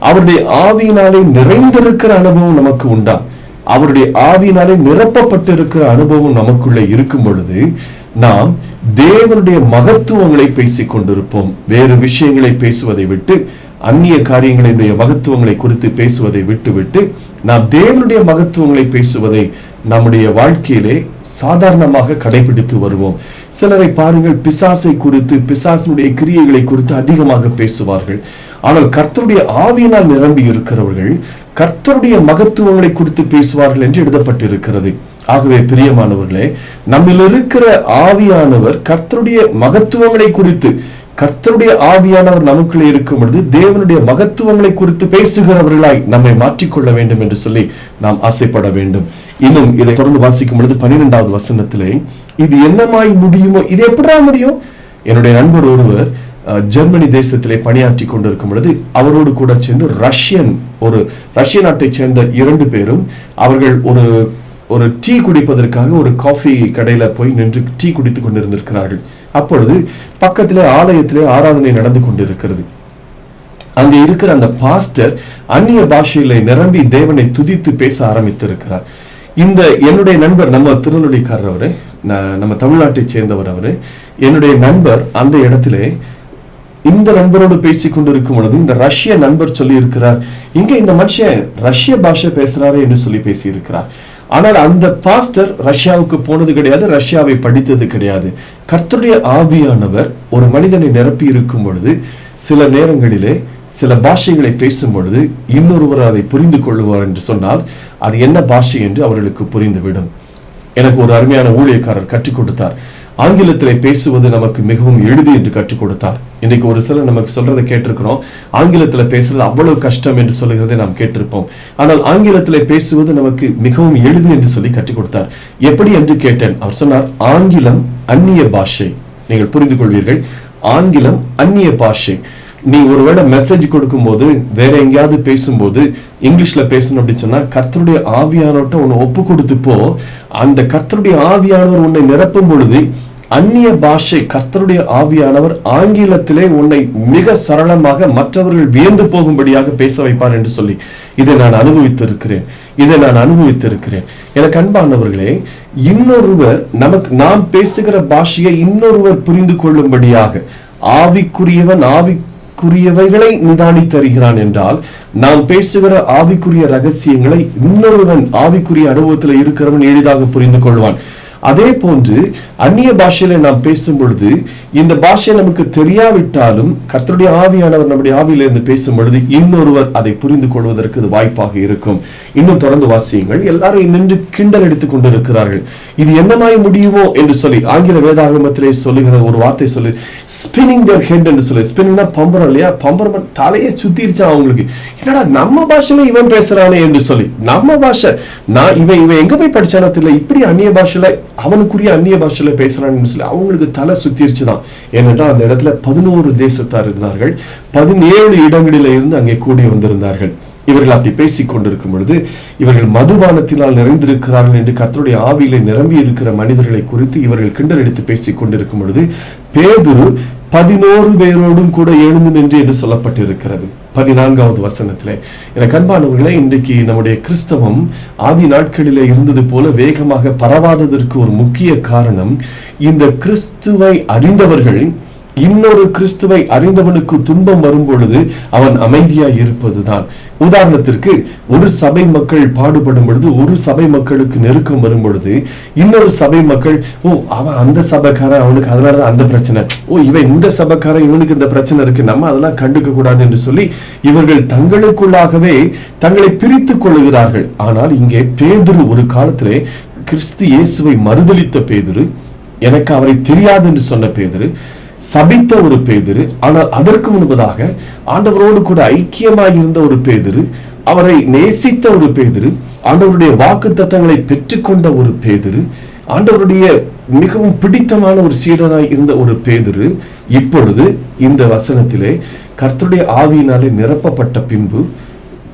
அவருடைய ஆவியினாலே நிறைந்திருக்கிற அனுபவம் நமக்கு உண்டா? அவருடைய ஆவியினாலே நிரப்பப்பட்டிருக்கிற அனுபவம் நமக்குள்ளே இருக்கும் பொழுது நாம் தேவனுடைய மகத்துவங்களை பேசிக் கொண்டிருப்போம். வேறு விஷயங்களை பேசுவதை விட்டு, அந்நிய காரியங்களினுடைய மகத்துவங்களை குறித்து பேசுவதை விட்டு நாம் தேவனுடைய மகத்துவங்களை பேசுவதை நம்முடைய வாழ்க்கையிலே சாதாரணமாக கடைபிடித்து வருவோம். சிலரை பாருங்கள், பிசாசை குறித்து, பிசாசினுடைய கிரியைகளை குறித்து அதிகமாக பேசுவார்கள். ஆனால் கர்த்தருடைய ஆவியினால் நிரம்பி இருக்கிறவர்கள் கர்த்தருடைய மகத்துவங்களை குறித்து பேசுவார்கள் என்று எழுதப்பட்டிருக்கிறது. ஆகவே பிரியமானவர்களே, நம்மில் இருக்கிற ஆவியானவர் கர்த்தருடைய மகத்துவங்களை குறித்து, கர்த்தருடைய ஆவியானவர் நமக்குள்ளே இருக்கும் பொழுது தேவனுடைய மகத்துவங்களை குறித்து பேசுகிறவர்களாய் நம்மை மாற்றிக்கொள்ள வேண்டும் என்று சொல்லி நாம் ஆசைப்பட வேண்டும். இன்னும் இதை தொடர்ந்து வாசிக்கும் பொழுது 12வது வசனத்திலே இது என்னமாய் முடியுமோ, இது எப்படிடா முடியும்? என்னுடைய நண்பர் ஒருவர் ஜெர்மனி தேசத்திலே பணியாற்றி கொண்டிருக்கும் பொழுது அவரோடு கூட சேர்ந்து ரஷ்ய நாட்டை சேர்ந்த 2 பேரும் அவர்கள் ஒரு டீ குடிப்பதற்காக ஒரு காஃபி கடையில போய் நின்று டீ குடித்துக் கொண்டிருந்திருக்கிறார்கள். அப்பொழுது பக்கத்திலே ஆலயத்திலே ஆராதனை நடந்து கொண்டிருக்கிறது. அங்கே இருக்கிற அந்த பாஸ்டர் அந்நிய பாஷையில நிரம்பி தேவனை துதித்து பேச ஆரம்பித்திருக்கிறார். இந்த என்னுடைய நண்பர், நம்ம திருநெல்வேலிக்காரர் அவரு, நம்ம தமிழ்நாட்டை சேர்ந்தவர் அவரு, என்னுடைய நண்பர் அந்த இடத்திலே இந்த நண்பரோடு பேசிக் கொண்டிருக்கும் பொழுது இந்த ரஷ்ய நண்பர் சொல்லி இருக்கிறார், இங்க இந்த மனுஷன் ரஷ்ய பாஷை பேசுறாரு என்று சொல்லி பேசி இருக்கிறார். ஆனால் அந்த பாஸ்டர் ரஷ்யாவுக்கு போனது கிடையாது, ரஷ்யாவை படித்தது கிடையாது. கர்த்தருடைய ஆவியானவர் ஒரு மனிதனை நிரப்பி இருக்கும் பொழுது சில நேரங்களிலே சில பாஷைகளை பேசும் பொழுது இன்னொருவர் அதை புரிந்து கொள்வார் என்று சொன்னால் அது என்ன பாஷை என்று அவர்களுக்கு புரிந்துவிடும். எனக்கு ஒரு அருமையான ஊழியக்காரர் கற்றுக் கொடுத்தார். ஆங்கிலத்திலே பேசுவது நமக்கு மிகவும் எளிது என்று கற்றுக் கொடுத்தார். இன்னைக்கு ஒரு சிலர் நமக்கு சொல்றதை கேட்டிருக்கிறோம், ஆங்கிலத்துல பேசுறது அவ்வளவு கஷ்டம் என்று சொல்லுகிறதை நாம் கேட்டிருப்போம். ஆனால் ஆங்கிலத்திலே பேசுவது நமக்கு மிகவும் எளிது என்று சொல்லி கற்றுக் கொடுத்தார். எப்படி என்று கேட்டேன். அவர் சொன்னார், ஆங்கிலம் அந்நிய பாஷை. நீங்கள் புரிந்து கொள்வீர்கள், ஆங்கிலம் அந்நிய பாஷை. நீ ஒருவேளை மெசேஜ் கொடுக்கும் போது வேற எங்கேயாவது பேசும்போது இங்கிலீஷ்ல பேசணும் அப்படின்னு சொன்னா கர்த்தருடைய ஆவியானவர்கிட்ட உன்னை ஒப்பு கொடுத்துப்போ, அந்த கர்த்தருடைய ஆவியானவர் உன்னை நிரப்பும் பொழுது அந்நிய பாஷை கர்த்தருடைய ஆவியானவர் ஆங்கிலத்திலே உன்னை மிக சரளமாக மற்றவர்கள் வியந்து போகும்படியாக பேச வைப்பார் என்று சொல்லி இதை நான் அனுபவித்திருக்கிறேன். எனக்கு அன்பானவர்களே, நாம் பேசுகிற பாஷையை இன்னொருவர் புரிந்து கொள்ளும்படியாக ஆவிக்குரியவைகளை நிதானி தருகிறான் என்றால் நாம் பேசுகிற ஆவிக்குரிய ரகசியங்களை இன்னொருவன் ஆவிக்குரிய அனுபவத்தில் இருக்கிறவன் எளிதாக புரிந்து கொள்வான். அதே போன்று அந்நிய பாஷையில நாம் பேசும் பொழுது இந்த பாஷை நமக்கு தெரியாவிட்டாலும் கர்த்தருடைய ஆவியானவர் நம்முடைய ஆவியிலிருந்து பேசும் பொழுது இன்னொருவர் அதை புரிந்து கொள்வதற்கு இது வாய்ப்பாக இருக்கும். இன்னும் தொடர்ந்து வாசியுங்கள். எல்லாரும் நின்று கிண்டல் எடுத்துக் கொண்டிருக்கிறார்கள். இது என்னமாய் முடியுமோ என்று சொல்லி ஆங்கில வேதாகமத்திலே சொல்லுகிற ஒரு வார்த்தை சொல்லி ஸ்பின்னிங் their head என்று சொல்லி, ஸ்பின்னிங்னா பம்பரம் இல்லையா, பம்பரம் தலையை சுத்திருச்சான் அவங்களுக்கு. என்னடா நம்ம பாஷையில இவன் பேசுறானே என்று சொல்லி, நம்ம பாஷை நான் இவன் எங்க போய் படிச்சானோ தெரியல, இப்படி அந்நிய பாஷையில அவனுக்குரிய அந்நிய பாஷையில பேசுறான்னு சொல்லி அவங்களுக்கு தலை சுத்திருச்சுதான். ஏனென்றால் அந்த இடத்துல 11 தேசத்தார் இருந்தார்கள், 17 இடங்களில இருந்து அங்கே கூடி வந்திருந்தார்கள். இவர்கள் அப்படி பேசிக் கொண்டிருக்கும் பொழுது இவர்கள் மதுபானத்தினால் நிறைந்திருக்கிறார்கள் என்று கர்த்தருடைய ஆவியிலே நிரம்பி இருக்கிற மனிதர்களை குறித்து இவர்கள் கிண்டல் எடுத்து பேசிக் கொண்டிருக்கும் பொழுது பேதுரு 11 பேரோடும் கூட எழுந்து நின்று என்று சொல்லப்பட்டிருக்கிறது 14வது வசனத்திலே. எனக்கு அன்பானவர்களே, இன்றைக்கு நம்முடைய கிறிஸ்தவம் ஆதி நாட்களிலே இருந்தது போல வேகமாக பரவாததற்கு ஒரு முக்கிய காரணம், இந்த கிறிஸ்துவை அறிந்தவர்கள் இன்னொரு கிறிஸ்துவை அறிந்தவனுக்கு துன்பம் வரும் பொழுது அவன் அமைதியாய் இருப்பதுதான். உதாரணத்திற்கு, ஒரு சபை மக்கள் பாடுபடும் பொழுது, ஒரு சபை மக்களுக்கு நெருக்கம் வரும் பொழுது இன்னொரு சபை மக்கள், ஓ அவன் அந்த சபைக்காரன், அவனுக்கு அதனாலதான் அந்த பிரச்சனை, ஓ இவன் இந்த சபைக்காரன், இவனுக்கு இந்த பிரச்சனை இருக்கு, நம்ம அதெல்லாம் கண்டுக்க கூடாது என்று சொல்லி இவர்கள் தங்களுக்குள்ளாகவே தங்களை பிரித்துக் கொள்ளுகிறார்கள். ஆனால் இங்கே பேதுரு ஒரு காலத்திலே கிறிஸ்து இயேசுவை மறுதலித்த பேதுரு, எனக்கு அவரை தெரியாது என்று சொன்ன பேதுரு, சபித்த ஒரு பேதுரு, ஆனால் அதற்கு முன்பதாக ஆண்டவரோடு கூட ஐக்கியமாய் இருந்த ஒரு பேதுரு, அவரை நேசித்த ஒரு பேதுரு, ஆண்டவருடைய வாக்குத்தத்தங்களை பெற்றுக்கொண்ட ஒரு பேதுரு, ஆண்டவருடைய மிகவும் பிடித்தமான ஒரு சீடனாய் இருந்த ஒரு பேதுரு, இப்பொழுது இந்த வசனத்திலே கர்த்தருடைய ஆவியினாலே நிரப்பப்பட்ட பின்பு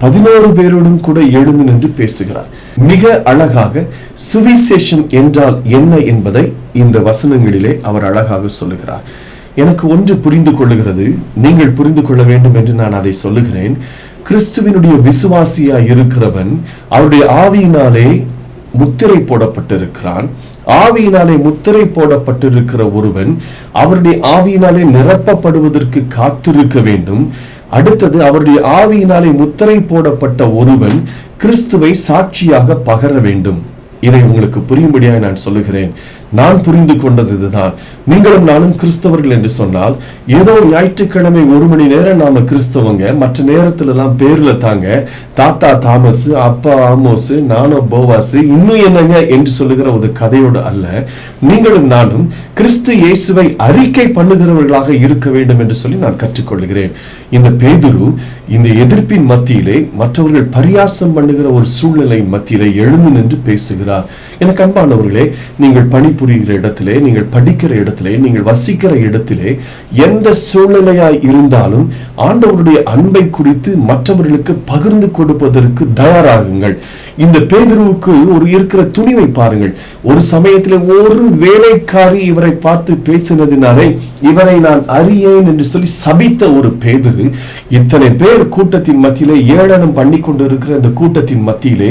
11 பேரோடும் கூட எழுந்து நின்று பேசுகிறார். மிக அழகாக சுவிசேஷம் என்றால் என்ன என்பதை இந்த வசனங்களிலே அவர் அழகாக சொல்லுகிறார். எனக்கு ஒன்று புரிந்து கொள்ளுகிறது, நீங்கள் புரிந்து கொள்ள வேண்டும் என்று நான் அதை சொல்லுகிறேன். கிறிஸ்துவினுடைய விசுவாசியா இருக்கிறவன் அவருடைய ஆவியினாலே முத்திரை போடப்பட்டிருக்கிறான். ஆவியினாலே முத்திரை போடப்பட்டிருக்கிற ஒருவன் அவருடைய ஆவியினாலே நிரப்பப்படுவதற்கு காத்திருக்க வேண்டும். அடுத்தது, அவருடைய ஆவியினாலே முத்திரை போடப்பட்ட ஒருவன் கிறிஸ்துவை சாட்சியாக பகர வேண்டும். இதை உங்களுக்கு புரியும்படியாக நான் சொல்லுகிறேன். நான் புரிந்து கொண்டது இதுதான். நீங்களும் நானும் கிறிஸ்தவர்கள் என்று சொன்னால், ஏதோ ஞாயிற்றுக்கிழமை 1 மணி நேரம் நாம கிறிஸ்தவங்க, மற்ற நேரத்துல எல்லாம் பேர்ல தாங்க தாத்தா தாமஸ், அப்பா ஆமோஸ், நானோ போவாஸ், இன்னும் என்னங்க என்று சொல்லுகிற ஒரு கதையோடு அல்ல. நீங்களும் நானும் கிறிஸ்து இயேசுவை அறிக்கை பண்ணுகிறவர்களாக இருக்க வேண்டும் என்று சொல்லி நான் கற்றுக்கொள்கிறேன். இந்த பேதுரு இந்த எதிர்ப்பின் மத்தியிலே, மற்றவர்கள் பரியாசம் பண்ணுகிற ஒரு சூழ்நிலையின் மத்தியிலே எழுந்து நின்று பேசுகிறார். எனக்கு அன்பானவர்களே, நீங்கள் பணிபுரிகிற இடத்திலே, நீங்கள் படிக்கிற இடத்திலே, நீங்கள் வசிக்கிற இடத்திலே, எந்த சூழ்நிலையாய் இருந்தாலும் ஆண்டவருடைய அன்பை குறித்து மற்றவர்களுக்கு பகிர்ந்து கொடுப்பதற்கு தயாராகுங்கள். இந்த பேதுருவுக்கு ஒரு இருக்கிற துணிவை பாருங்கள். ஒரு சமயத்திலே ஒரு வேலைக்காரி இவரை பார்த்து பேசினதினாலே இவரை நான் அறியேன் என்று சொல்லி சபித்த ஒரு பேதுரு, இத்தனை பேர் கூட்டத்தின் மத்தியிலே ஏளனம் பண்ணி கொண்டு இருக்கிற இந்த கூட்டத்தின் மத்தியிலே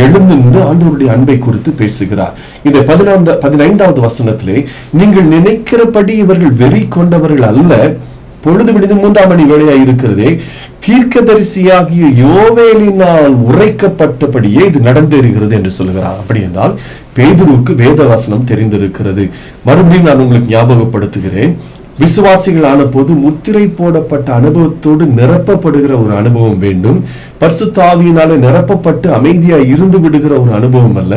எழுந்து நின்று ஆண்டவருடைய அன்பை குறித்து பேசுகிறார். இந்த 15வது வசனத்திலே, நீங்கள் நினைக்கிறபடி இவர்கள் வெறி கொண்டவர்கள் அல்ல, பொழுது விடிந்து 3ஆம் மணி வேளையாய் இருக்கிறதே, தீர்க்கதரிசியாகிய யோவேலினால் உரைக்கப்பட்டபடியே இது நடந்தேறுகிறது என்று சொல்கிறார். அப்படி என்றால் பேதுருவுக்கு வேத வசனம் தெரிந்திருக்கிறது. மறுபடியும் நான் உங்களுக்கு ஞாபகப்படுத்துகிறேன். விசுவாசிகளான போது முத்திரை போடப்பட்ட அனுபவத்தோடு நிரப்பப்படுகிற ஒரு அனுபவம் வேண்டும். பரிசுத்த ஆவியினாலே நிரப்பப்பட்டு அமைதியாய் இருந்து விடுகிற ஒரு அனுபவம் அல்ல.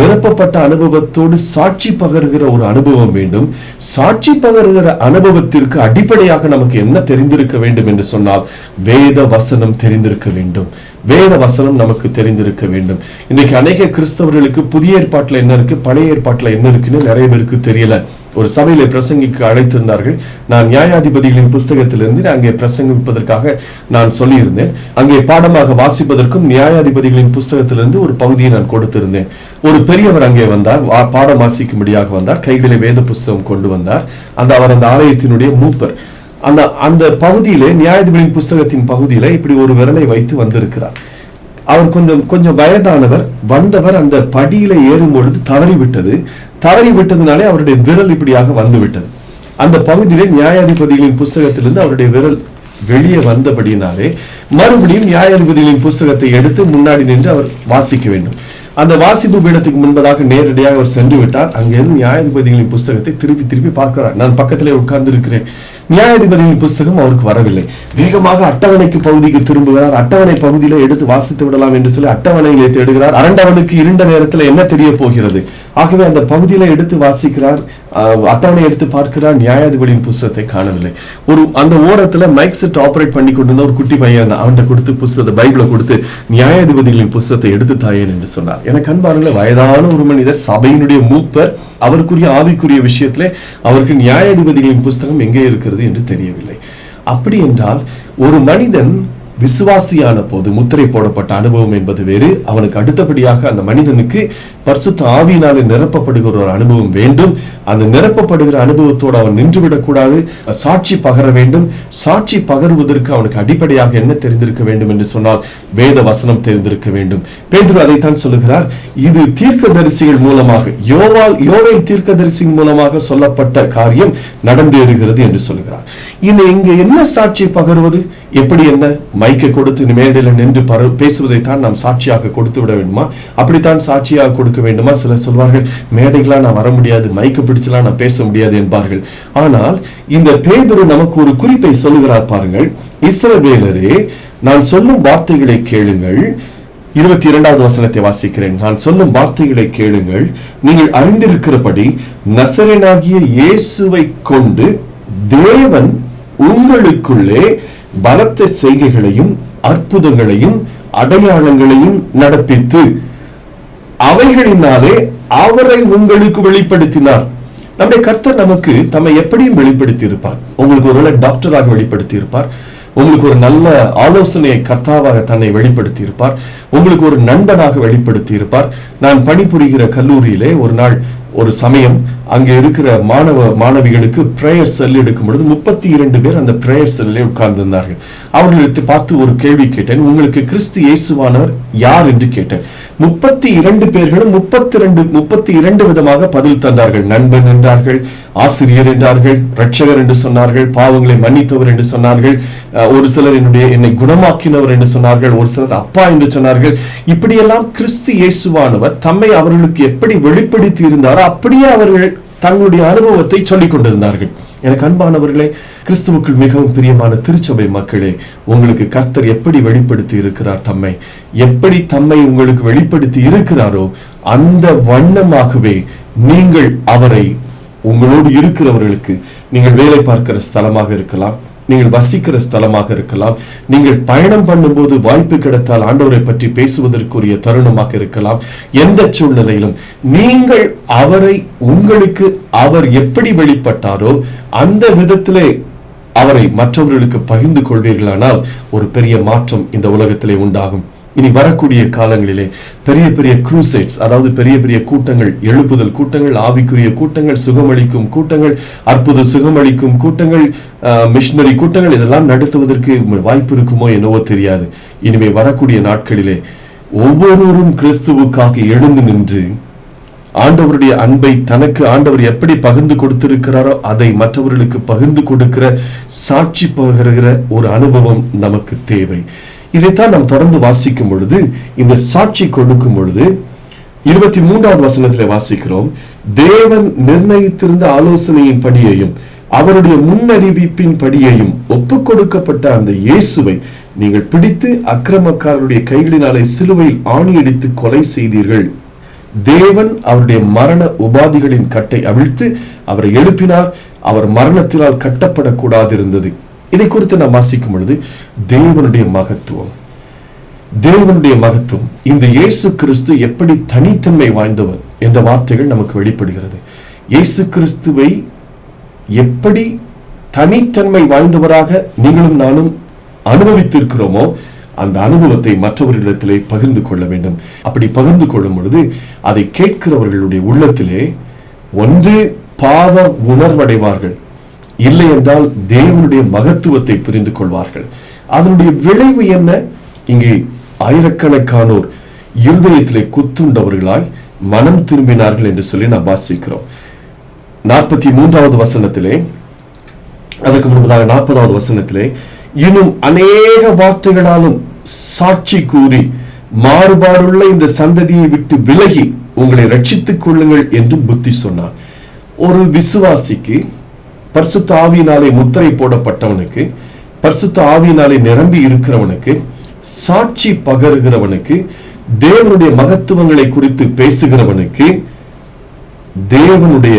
நிரப்பப்பட்ட அனுபவத்தோடு சாட்சி பகருகிற ஒரு அனுபவம் வேண்டும். சாட்சி பகருகிற அனுபவத்திற்கு அடிப்படையாக நமக்கு என்ன தெரிந்திருக்க வேண்டும் என்று சொன்னால், வேத வசனம் தெரிந்திருக்க வேண்டும். வேத வசனம் நமக்கு தெரிந்திருக்க வேண்டும். இன்னைக்கு அநேக கிறிஸ்தவர்களுக்கு புதிய ஏற்பாட்டுல என்ன இருக்கு, பழைய ஏற்பாட்டுல என்ன இருக்குன்னு நிறைய பேருக்கு தெரியல. ஒரு சபையில பிரசங்கிக்க அழைத்திருந்தார்கள். நான் நியாயாதிபதிகளின் புஸ்தகத்திலிருந்து அங்கே பிரசங்கிப்பதற்காக நான் சொல்லியிருந்தேன். அங்கே பாடமாக வாசிப்பதற்கும் நியாயாதிபதிகளின் புஸ்தகத்திலிருந்து ஒரு பகுதியை நான் கொடுத்திருந்தேன். ஒரு பெரியவர் அங்கே வந்தார், பாடம் வாசிக்கும்படியாக வந்தார். கைகளிலே வேத புஸ்தகம் கொண்டு வந்தார். அவர் அந்த ஆலயத்தினுடைய மூப்பர். அந்த பகுதியிலே, நியாயாதிபதிகளின் புஸ்தகத்தின் பகுதியில இப்படி ஒரு விரலை வைத்து வந்திருக்கிறார். அவர் கொஞ்சம் வயதானவர். வந்தவர் அந்த படியில ஏறும் பொழுது தவறி விட்டதுனாலே அவருடைய விரல் இப்படியாக வந்து விட்டது. அந்த பகுதியிலே நியாயாதிபதிகளின் புஸ்தகத்திலிருந்து அவருடைய விரல் வெளியே வந்தபடினாலே மறுபடியும் நியாயாதிபதிகளின் புஸ்தகத்தை எடுத்து முன்னாடி நின்று அவர் வாசிக்க வேண்டும். அந்த வாசிப்பு பீடத்துக்கு முன்பதாக நேரடியாக அவர் சென்று விட்டார். அங்கிருந்து நியாயாதிபதிகளின் புஸ்தகத்தை திருப்பி திருப்பி பார்க்கிறார். நான் பக்கத்திலே உட்கார்ந்து இருக்கிறேன். நியாயாதிபதிகளின் புஸ்தகம் அவருக்கு வரவில்லை. வேகமாக அட்டவணைக்கு பகுதிக்கு திரும்புகிறார். அட்டவணை பகுதியில எடுத்து வாசித்து விடலாம் என்று சொல்லி அட்டவணையை தேடுகிறார். அரண்டவனுக்கு இருண்ட நேரத்தில் என்ன தெரிய போகிறது? ஆகவே அந்த பகுதியில எடுத்து வாசிக்கிறார். அட்டவணை எடுத்து பார்க்கிறார். நியாயாதிபதியின் புஸ்தகத்தை காணவில்லை. அந்த ஓரத்துல மைக் செட் ஆபரேட் பண்ணி கொண்டிருந்த ஒரு குட்டி பையன் அவன்கிட்ட கொடுத்து புஸ்தகத்தை பைபிளை கொடுத்து நியாயாதிபதிகளின் புஸ்தகத்தை எடுத்து தாயேன் என்று சொன்னார். எனக்கு அன்பார்ந்த வயதான ஒரு மனிதர், சபையினுடைய மூப்பர், அவருக்குரிய ஆவிக்குரிய விஷயத்திலே அவருக்கு நியாயாதிபதிகளின் புஸ்தகம் எங்கே இருக்கிறது என்று தெரியவில்லை. அப்படி என்றால் ஒரு மனிதன் விசுவாசியான போது முத்திரை போடப்பட்ட அனுபவம் என்பது வேறு. அவனுக்கு அடுத்தபடியாக அந்த மனிதனுக்கு பரிசுத்த ஆவியினாலே நிரப்பப்படுகிற ஒரு அனுபவம் வேண்டும். அந்த நிரப்பப்படுகிற அனுபவத்தோடு அவன் நின்றுவிடக் கூடாது. சாட்சி பகர வேண்டும். சாட்சி பகருவதற்கு அவனுக்கு அடிப்படையாக என்ன தெரிந்திருக்க வேண்டும் என்று சொன்னால் வேத வசனம் தெரிந்திருக்க வேண்டும். பேதுரு அதைத்தான் சொல்லுகிறார். இது தீர்க்கதரிசிகள் மூலமாக, யோவேல் தீர்க்கதரிசியின் மூலமாக சொல்லப்பட்ட காரியம் நடந்தேறுகிறது என்று சொல்லுகிறார். இங்க என்ன சாட்சி பகருவது? எப்படி? என்ன மைக்கை கொடுத்து மேடையில் நின்று பேசுவதைத்தான் நாம் சாட்சியாக கொடுத்து விட வேண்டுமா? அப்படித்தான் சாட்சியாக கொடுக்க வேண்டுமா? சிலர் சொல்வார்கள், மேடைகளா நான் வர முடியாது, மைக்கு பிடிச்சலாம் நான் பேச முடியாது என்பார்கள். ஆனால் இந்த பேதுரு நமக்கு ஒரு குறிப்பை சொல்லுகிறார் பாருங்கள். இஸ்ரவேலரே, நான் சொல்லும் வார்த்தைகளை கேளுங்கள். 22வது வசனத்தை வாசிக்கிறேன். நான் சொல்லும் வார்த்தைகளை கேளுங்கள். நீங்கள் அறிந்திருக்கிறபடி நசரேயனாகிய இயேசுவை கொண்டு தேவன் உங்களுக்குள்ளே பலத்த செய்கைகளையும் அற்புதங்களையும் அடையாளங்களையும் நடப்பித்து அவைகளினாலே அவரை உங்களுக்கு வெளிப்படுத்தினார். நம்முடைய கர்த்தர் நமக்கு தம்மை எப்படியும் வெளிப்படுத்தி இருப்பார். உங்களுக்கு ஒரு டாக்டராக வெளிப்படுத்தி இருப்பார். உங்களுக்கு ஒரு நல்ல ஆலோசனையை கர்த்தாவாக தன்னை வெளிப்படுத்தி இருப்பார். உங்களுக்கு ஒரு நண்பனாக வெளிப்படுத்தி இருப்பார். நான் பணிபுரிகிற கல்லூரியிலே ஒரு நாள் ஒரு சமயம் அங்கே இருக்கிற மாணவிகளுக்கு பிரேயர் செல் எடுக்கும் பொழுது 32 பேர் அந்த பிரேயர் செல்லிலே உட்கார்ந்திருந்தார்கள். அவர்களுக்கு பார்த்து ஒரு கேள்வி கேட்டேன். உங்களுக்கு கிறிஸ்து இயேசுவானவர் யார் என்று கேட்டேன். 32 பேர்களும் 32 விதமாக பதில் தந்தார்கள். நண்பன் என்றார்கள், ஆசிரியர் என்றார்கள், இரட்சகர் என்று சொன்னார்கள், பாவங்களை மன்னித்தவர் என்று சொன்னார்கள், ஒரு சிலர் என்னை குணமாக்கினவர் என்று சொன்னார்கள், ஒரு சிலர் அப்பா என்று சொன்னார்கள். இப்படியெல்லாம் கிறிஸ்து இயேசுவானவர் தம்மை அவர்களுக்கு எப்படி வெளிப்படுத்தி இருந்தாரோ அப்படியே அவர்கள் தங்களுடைய அனுபவத்தை சொல்லிக் கொண்டிருந்தார்கள். எனக்கு அன்பானவர்களே, கிறிஸ்துவுக்குள் மிகவும் பிரியமான திருச்சபை மக்களே, உங்களுக்கு கர்த்தர் எப்படி வெளிப்படுத்தி இருக்கிறார், எப்படி தம்மை உங்களுக்கு வெளிப்படுத்தி இருக்கிறாரோ அந்த வண்ணமாகவே நீங்கள் அவரை உங்களோடு இருக்கிறவர்களுக்கு, நீங்கள் வேலை பார்க்கிற ஸ்தலமாக இருக்கலாம், நீங்கள் வசிக்கிற ஸ்தலமாக இருக்கலாம், நீங்கள் பயணம் பண்ணும்போது வாய்ப்பு கிடைத்தால் ஆண்டவரை பற்றி பேசுவதற்குரிய தருணமாக இருக்கலாம், எந்த சூழ்நிலையிலும் நீங்கள் அவரை உங்களுக்கு அவர் எப்படி வெளிப்பட்டாரோ அந்த விதத்திலே அவரை மற்றவர்களுக்கு பகிர்ந்து கொள்வீர்களானால் ஒரு பெரிய மாற்றம் இந்த உலகத்திலே உண்டாகும். இனி வரக்கூடிய காலங்களிலே பெரிய பெரிய க்ரூசைட்ஸ், அதாவது பெரிய பெரிய கூட்டங்கள், எழுப்புதல் கூட்டங்கள், ஆவிக்குரிய கூட்டங்கள், சுகமளிக்கும் கூட்டங்கள், அற்புத சுகமளிக்கும் கூட்டங்கள், மிஷனரி கூட்டங்கள், இதெல்லாம் நடத்துவதற்கு வாய்ப்பு இருக்குமோ என்னவோ தெரியாது. இனிமே வரக்கூடிய நாட்களிலே ஒவ்வொருவரும் கிறிஸ்துவுக்காக எழுந்து நின்று ஆண்டவருடைய அன்பை தனக்கு ஆண்டவர் எப்படி பகிர்ந்து கொடுத்திருக்கிறாரோ அதை மற்றவர்களுக்கு பகிர்ந்து கொடுக்கிற, சாட்சி பகிர்கிற ஒரு அனுபவம் நமக்கு தேவை. இதைத்தான் நாம் தொடர்ந்து வாசிக்கும் பொழுது, இந்த சாட்சி கொடுக்கும் பொழுது 23வது வசனத்திலே வாசிக்கிறோம். தேவன் நிர்ணயித்திருந்த ஆலோசனையின் படியையும் அவருடைய முன்னறிவிப்பின் படியையும் ஒப்புக் கொடுக்கப்பட்ட அந்த இயேசுவை நீங்கள் பிடித்து அக்கிரமக்காரருடைய கைகளினாலே சிலுவையில் ஆணியடித்து கொலை செய்தீர்கள். தேவன் அவருடைய மரண உபாதிகளின் கட்டை அவிழ்த்து அவரை எழுப்பினார். அவர் மரணத்தினால் கட்டப்படக்கூடாது இருந்தது. இதை குறித்து நாம் வாசிக்கும் பொழுது தேவனுடைய மகத்துவம், இந்த இயேசு கிறிஸ்து எப்படி தனித்தன்மை வாய்ந்தவர் என்ற வார்த்தைகள் நமக்கு வெளிப்படுகிறது. இயேசு கிறிஸ்துவை எப்படி தனித்தன்மை வாய்ந்தவராக நீங்களும் நானும் அனுபவித்திருக்கிறோமோ அந்த அனுபவத்தை மற்றவர்களிடத்திலே பகிர்ந்து கொள்ள வேண்டும். அப்படி பகிர்ந்து கொள்ளும் பொழுது அதை கேட்கிறவர்களுடைய உள்ளத்திலே ஒன்று பாவ உணர்வடைவார்கள், இல்லை என்றால் தேவனுடைய மகத்துவத்தை புரிந்து கொள்வார்கள். அதனுடைய விளைவு என்ன? இங்கே ஆயிரக்கணக்கானோர் இருதயத்திலே குத்துண்டவர்களாய் மனம் திரும்பினார்கள் என்று சொல்லி நாம் வாசிக்கிறோம். 43வது வசனத்திலே, அதற்கு முன்பதாக 40வது வசனத்திலே, இன்னும் அநேக வார்த்தைகளாலும் சாட்சி கூறி மாறுபாடுள்ள இந்த சந்ததியை விட்டு விலகி உங்களை ரட்சித்துக் கொள்ளுங்கள் என்றும் புத்தி சொன்னார். ஒரு விசுவாசிக்கு, பரிசுத்த ஆவியினாலே முத்திரை போடப்பட்டவனுக்கு, பரிசுத்த ஆவியினாலே நிரம்பி இருக்கிறவனுக்கு, சாட்சி பகருகிறவனுக்கு, தேவனுடைய மகத்துவங்களை குறித்து பேசுகிறவனுக்கு, தேவனுடைய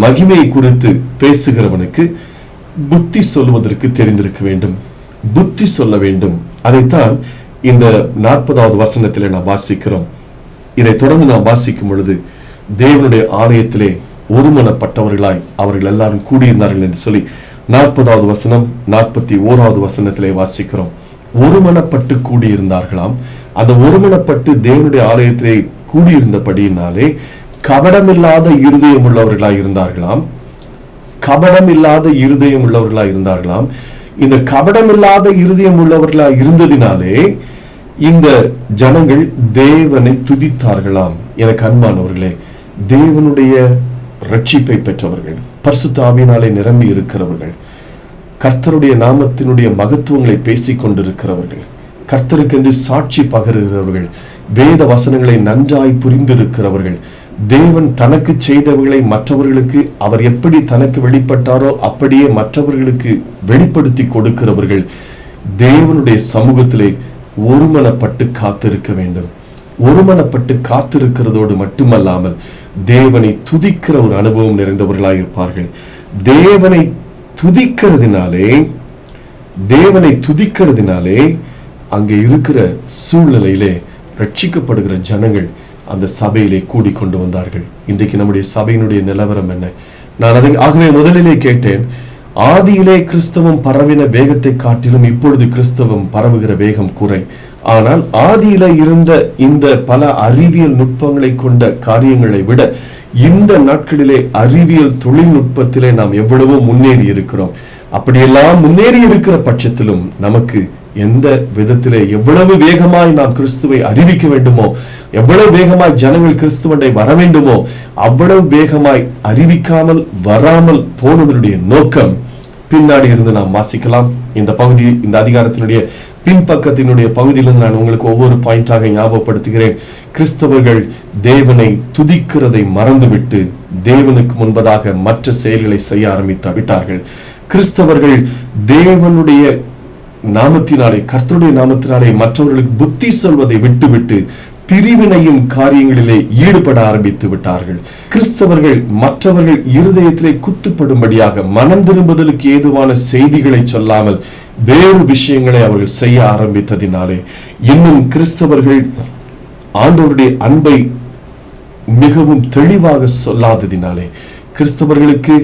மகிமை குறித்து பேசுகிறவனுக்கு புத்தி சொல்வதற்கு தெரிந்திருக்க வேண்டும், புத்தி சொல்ல வேண்டும். அதைத்தான் இந்த 40வது வசனத்திலே நாம் வாசிக்கிறோம். இதை தொடர்ந்து நாம் வாசிக்கும் பொழுது, தேவனுடைய ஆலயத்திலே ஒருமனப்பட்டவர்களாய் அவர்கள் எல்லாரும் கூடியிருந்தார்கள் என்று சொல்லி 40வது வசனம் 41வது வசனத்திலே வாசிக்கிறோம். ஒருமனப்பட்டு கூடியிருந்தார்களாம். அந்த ஒருமனப்பட்டு தேவனுடைய ஆலயத்திலே கூடியிருந்தபடியினாலே கபடமில்லாத இருதயம் உள்ளவர்களாய் இருந்தார்களாம். கபடமில்லாத இருதயம் உள்ளவர்களாய் இருந்தார்களாம். இந்த கபடமில்லாத இருதயம் உள்ளவர்களாய் இருந்ததினாலே இந்த ஜனங்கள் தேவனை துதித்தார்களாம். எனக்கு அன்பானவர்களே, தேவனுடைய ரட்சிப்பை பெற்றவர்கள், பரிசுத்த ஆவியினாலே நிரம்பி இருக்கிறவர்கள், கர்த்தருடைய நாமத்தினுடைய மகத்துவங்களை பேசிக் கொண்டிருக்கிறவர்கள், கர்த்தருக்கென்று சாட்சி பகருகிறவர்கள், வேத வசனங்களை நன்றாய் புரிந்திருக்கிறவர்கள், தேவன் தனக்கு செய்தவர்களை மற்றவர்களுக்கு அவர் எப்படி தனக்கு வெளிப்பட்டாரோ அப்படியே மற்றவர்களுக்கு வெளிப்படுத்தி கொடுக்கிறவர்கள், தேவனுடைய சமூகத்திலே ஒருமனப்பட்டு காத்திருக்க வேண்டும். ஒருமனப்பட்டு காத்திருக்கிறதோடு மட்டுமல்லாமல் தேவனை துதிக்கிற ஒரு அனுபவம் நிறைந்தவர்களாய் இருப்பார்கள். தேவனை துதிக்கிறதுனாலே அங்கே இருக்கிற சூழ்நிலையிலே ரட்சிக்கப்படுகிற ஜனங்கள் அந்த சபையிலே கூடிக்கொண்டு வந்தார்கள். இன்றைக்கு நம்முடைய சபையினுடைய நிலவரம் என்ன? நான் அதை ஆகவே முதலிலே கேட்டேன், ஆதியிலே கிறிஸ்தவம் பரவின வேகத்தை காட்டிலும் இப்பொழுது கிறிஸ்தவம் பரவுகிற வேகம் குறை. ஆனால் ஆதியில இருந்த இந்த பல அறிவியல் நுட்பங்களை கொண்ட காரியங்களை விட இந்த நாட்களிலே அறிவியல் தொழில்நுட்பத்திலே நாம் எவ்வளவோ முன்னேறி இருக்கிறோம். அப்படியெல்லாம் முன்னேறி இருக்கிற பட்சத்திலும் நமக்கு எந்த விதத்திலே எவ்வளவு வேகமாய் நாம் கிறிஸ்துவை அறிவிக்க வேண்டுமோ, எவ்வளவு வேகமாய் ஜனங்கள் கிறிஸ்துவண்டை வர வேண்டுமோ அவ்வளவு வேகமாய் அறிவிக்காமல் வராமல் போனதனுடைய நோக்கம் பின்னாடி இருந்து நாம் வாசிக்கலாம். இந்த பகுதி, இந்த அதிகாரத்தினுடைய பின்பக்கத்தினுடைய பகுதியிலிருந்து நான் உங்களுக்கு ஒவ்வொரு பாயிண்டாக ஞாபகப்படுத்துகிறேன். கிறிஸ்தவர்கள் தேவனை துதிக்கிறதை மறந்துவிட்டு தேவனுக்கு முன்பதாக மற்ற செயல்களை செய்ய விட்டார்கள். கிறிஸ்தவர்கள் தேவனுடைய நாமத்தினாலே, கர்த்தருடைய நாமத்தினாலே மற்றவர்களுக்கு புத்தி சொல்வதை விட்டுவிட்டு பிரிவினையும் காரியங்களிலே ஈடுபட ஆரம்பித்து விட்டார்கள். கிறிஸ்தவர்கள் மற்றவர்கள் இருதயத்திலே குத்துப்படும்படியாக மனம் திரும்புதலுக்கு ஏதுவான செய்திகளை சொல்லாமல் வேறு விஷயங்களை அவர்கள் செய்ய ஆரம்பித்ததினாலே, இன்னும் கிறிஸ்தவர்கள் ஆண்டவருடைய அன்பை மிகவும் தெளிவாக சொல்லாததினாலே, கிறிஸ்தவர்களுக்கு